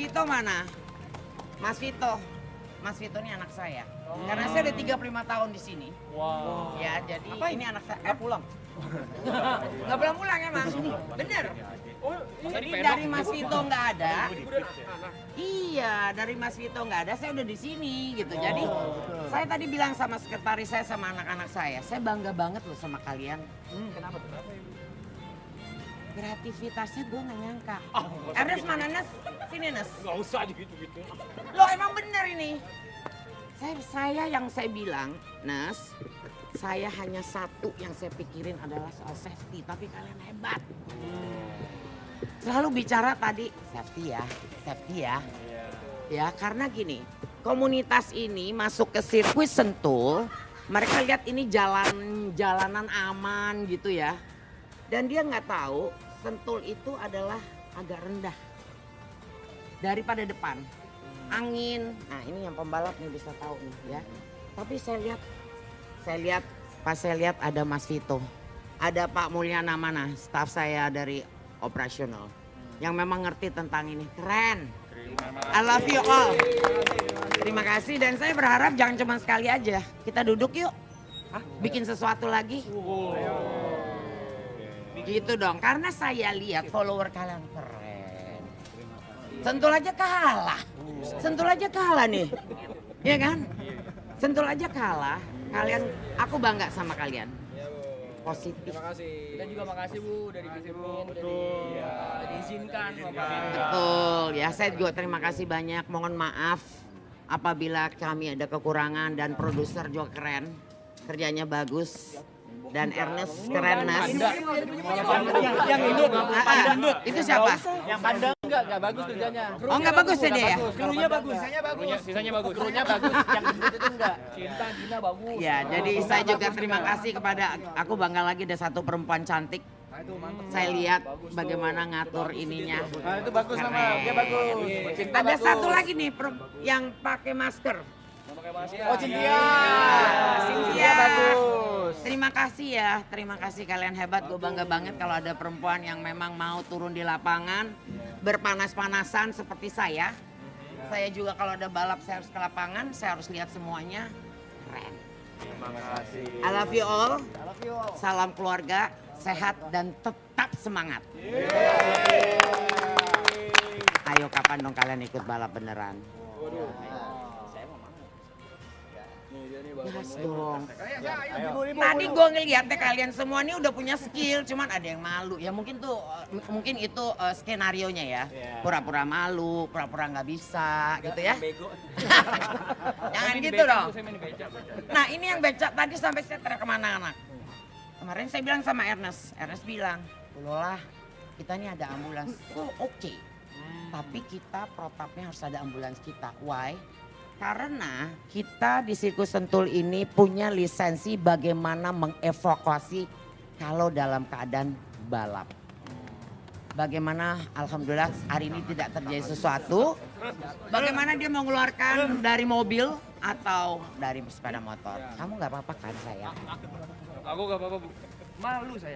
Vito ini anak saya. Karena saya udah 35 tahun di sini. Wow. Ya, jadi ini anak saya. Nggak pulang. Nggak pulang emang. Bener. Jadi dari Mas Vito nggak ada. Iya, dari Mas Vito nggak ada, saya udah di sini gitu. Jadi saya tadi bilang sama sekretaris saya sama anak-anak saya bangga banget loh sama kalian. Kenapa tuh? Kreativitasnya gue nggak nyangka. Ernest mana Nes? Sini Nes. Nggak usah gitu-gitu. Loh emang bener ini. Saya yang saya bilang, Nes, saya hanya satu yang saya pikirin adalah soal safety, tapi kalian hebat. Selalu bicara tadi safety ya. Ya karena gini, komunitas ini masuk ke sirkuit Sentul, mereka lihat ini jalanan aman gitu ya. Dan dia nggak tahu Sentul itu adalah agak rendah daripada depan. Angin, nah ini yang pembalap nih bisa tahu nih ya. Tapi saya lihat ada Mas Vito, ada Pak Mulyana mana, staf saya dari operasional yang memang ngerti tentang ini, keren. I love you all. Terima kasih dan saya berharap jangan cuma sekali aja, kita duduk yuk, bikin sesuatu lagi. Gitu dong, karena saya lihat follower kalian keren. Sentul aja kalah nih, ya kan? Sentul aja kalah, kalian, aku bangga sama kalian. Positif. Terima kasih. Dan juga makasih Bu, udah diizinkan, diizinkan. Betul, ya saya juga terima kasih banyak. Mohon maaf apabila kami ada kekurangan dan produser juga keren, kerjanya bagus. Dan Ernest keren Mas. Yang induk. Itu siapa? Yang pandang enggak bagus kerjanya. Oh nggak bagus ya dia ya? Krunya bagus. Sisanya bagus. Krunya bagus, yang gendut itu enggak. Cinta Gina bagus. Ya, jadi saya juga terima kasih kepada, aku bangga lagi ada satu perempuan cantik. Saya lihat bagaimana ngatur ininya. Nah, itu bagus sama, dia bagus. Cinta Ada bagus. satu lagi nih yang pakai masker. Oh, Cynthia. Cynthia bagus. Terima kasih kalian hebat. Gue bangga banget kalau ada perempuan yang memang mau turun di lapangan, berpanas-panasan seperti saya. Saya juga kalau ada balap saya harus ke lapangan, saya harus lihat semuanya. Keren. Terima kasih. I love you all. Salam keluarga, sehat dan tetap semangat. Ayo kapan dong kalian ikut balap beneran? Yes dong. Tadi gue ngeliatnya kalian semua nih udah punya skill, cuman ada yang malu. Ya mungkin itu skenarionya ya. Pura-pura malu, pura-pura nggak bisa, gitu ya. Jangan gitu dong. Nah ini yang becak tadi sampai saya teriak kemana anak. Kemarin saya bilang sama Ernest bilang, Lola kita nih ada ambulans. Oh oke. Tapi kita protapnya harus ada ambulans kita. Why? Karena kita di Sirkus Sentul ini punya lisensi bagaimana mengevakuasi kalau dalam keadaan balap. Bagaimana alhamdulillah hari ini tidak terjadi sesuatu. Bagaimana dia mengeluarkan dari mobil atau dari sepeda motor. Kamu nggak apa-apa kan sayang? Aku gak apa-apa, Bu. Malu saya.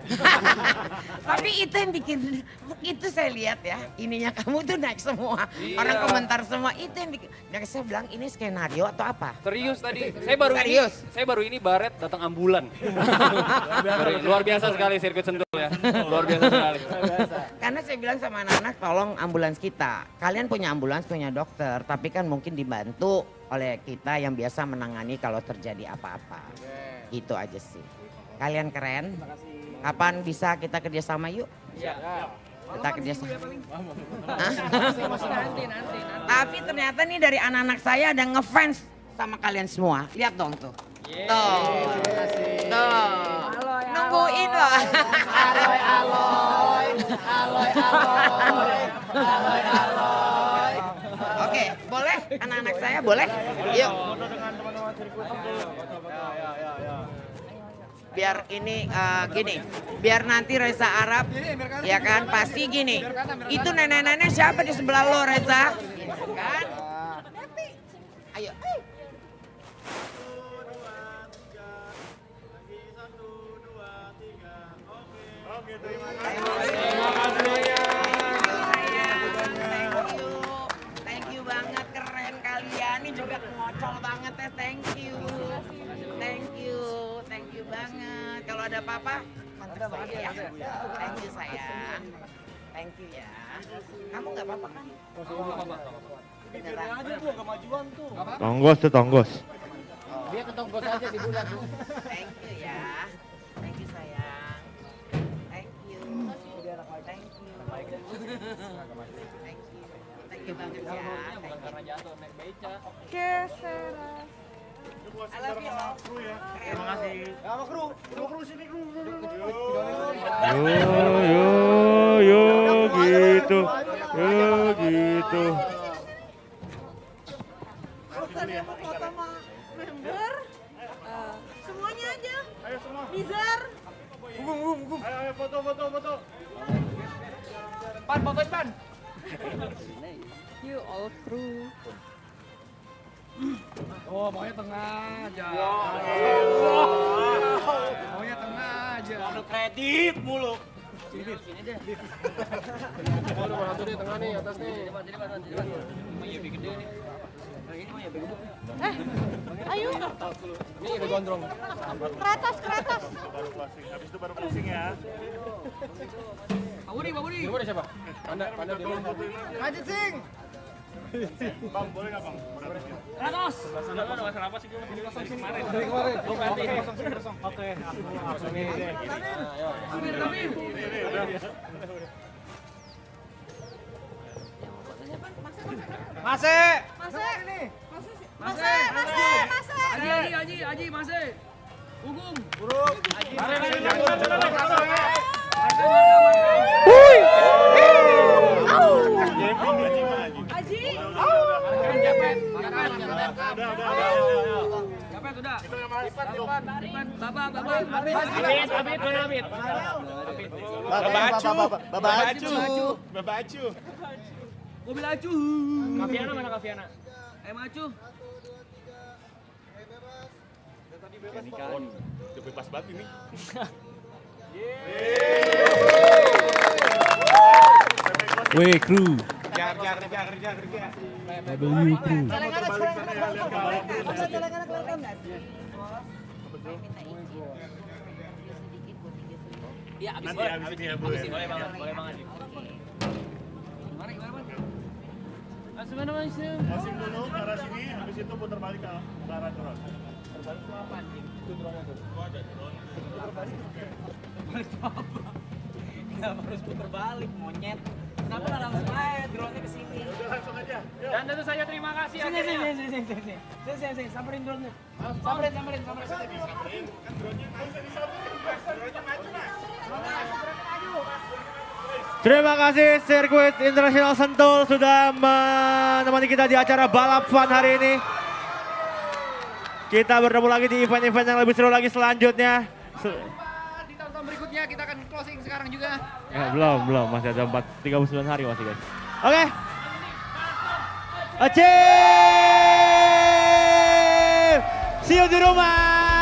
Tapi itu yang bikin, itu saya lihat ya, ininya kamu tuh naik semua. Orang komentar semua, itu yang bikin. Yang saya bilang ini skenario atau apa? Serius tadi. Serius? Saya baru ini baret datang ambulan. Luar biasa sekali sirkuit Sentul ya. Luar biasa sekali. Karena saya bilang sama anak-anak, tolong ambulans kita. Kalian punya ambulans, punya dokter, tapi kan mungkin dibantu oleh kita yang biasa menangani kalau terjadi apa-apa. Itu aja sih. Kalian keren. Kapan bisa kita kerjasama yuk? Kita kerjasama. Nanti. Tapi ternyata nih dari anak-anak saya ada ngefans sama kalian semua. Lihat dong tuh. Tuh. Nungguin loh. Oke, boleh anak-anak saya boleh? Yuk. Biar ini gini, biar nanti Reza Arab, ya kan pasti gini. Itu nenek-nenek siapa di sebelah lo Reza? Kan? Ayo. Thank you banget, keren kalian. Ini juga ngocol banget ya, thank you banget. Kalau ada apa-apa, kontak saya ya. Thank you sayang. Thank you ya. Kamu nggak apa-apa kan? Beneran. aja Bu, kemajuan tuh. Tonggos tuh tonggos. Dia ketonggos aja di bulan. Thank you ya. Thank you sayang. Thank you. Thank you. Thank you banget ya. Karena jatuh naik beca. I love you all. Terima kasih. Sama kru sini kru. Yo gitu. Yo gitu. Bukan yang mau foto sama member, semuanya aja. Ayo semua. Nizar. Ayo foto. Pan, fotoin Pan. You all crew. Oh, maunya tengah aja. Maunya tengah aja. Ada kredit mulu. Sini deh. Aduh, satu di tengah nih, atas nih. Iya, bikin deh nih. Ini mah ya bego. Ayo. Ini ada gondrong. Ke atas. Habis itu baru closing ya. Pak Budi. Gimana siapa? Panda dulu. Lanjut sing. Bang, boleh nggak bang? Ratos. Enggak ada masalah apa sih gue masih kosong sini. Kemarin. Lu ganti. Kosong. Oke, aku ini deh. Masih. Aji, Masih. Babacu. Mobil acu. Kaviana mana Kaviana? Ayo maju. Udah bebas banget ini. Weh kru. Kerja. W kru. Iya, abis ini. Boleh banget. Masing dulu ke arah sini, habis itu putar balik ke arah drone. Kenapa harus putar balik, monyet? Kenapa nggak langsung aja drone-nya ke sini? Udah langsung aja. Dan tentu saja terima kasih akhirnya. Sini, samperin drone-nya. Samperin. Kan drone-nya nggak bisa disamperin, Mas. Drone-nya maju, Mas. Terima kasih Sirkuit Internasional Sentul sudah menemani kita di acara balap fun hari ini. Kita bertemu lagi di event-event yang lebih seru lagi selanjutnya. Di tahun-tahun berikutnya kita akan closing sekarang juga. Ya, belum, masih ada 39 hari masih guys. Oke. Achieve! See you di rumah!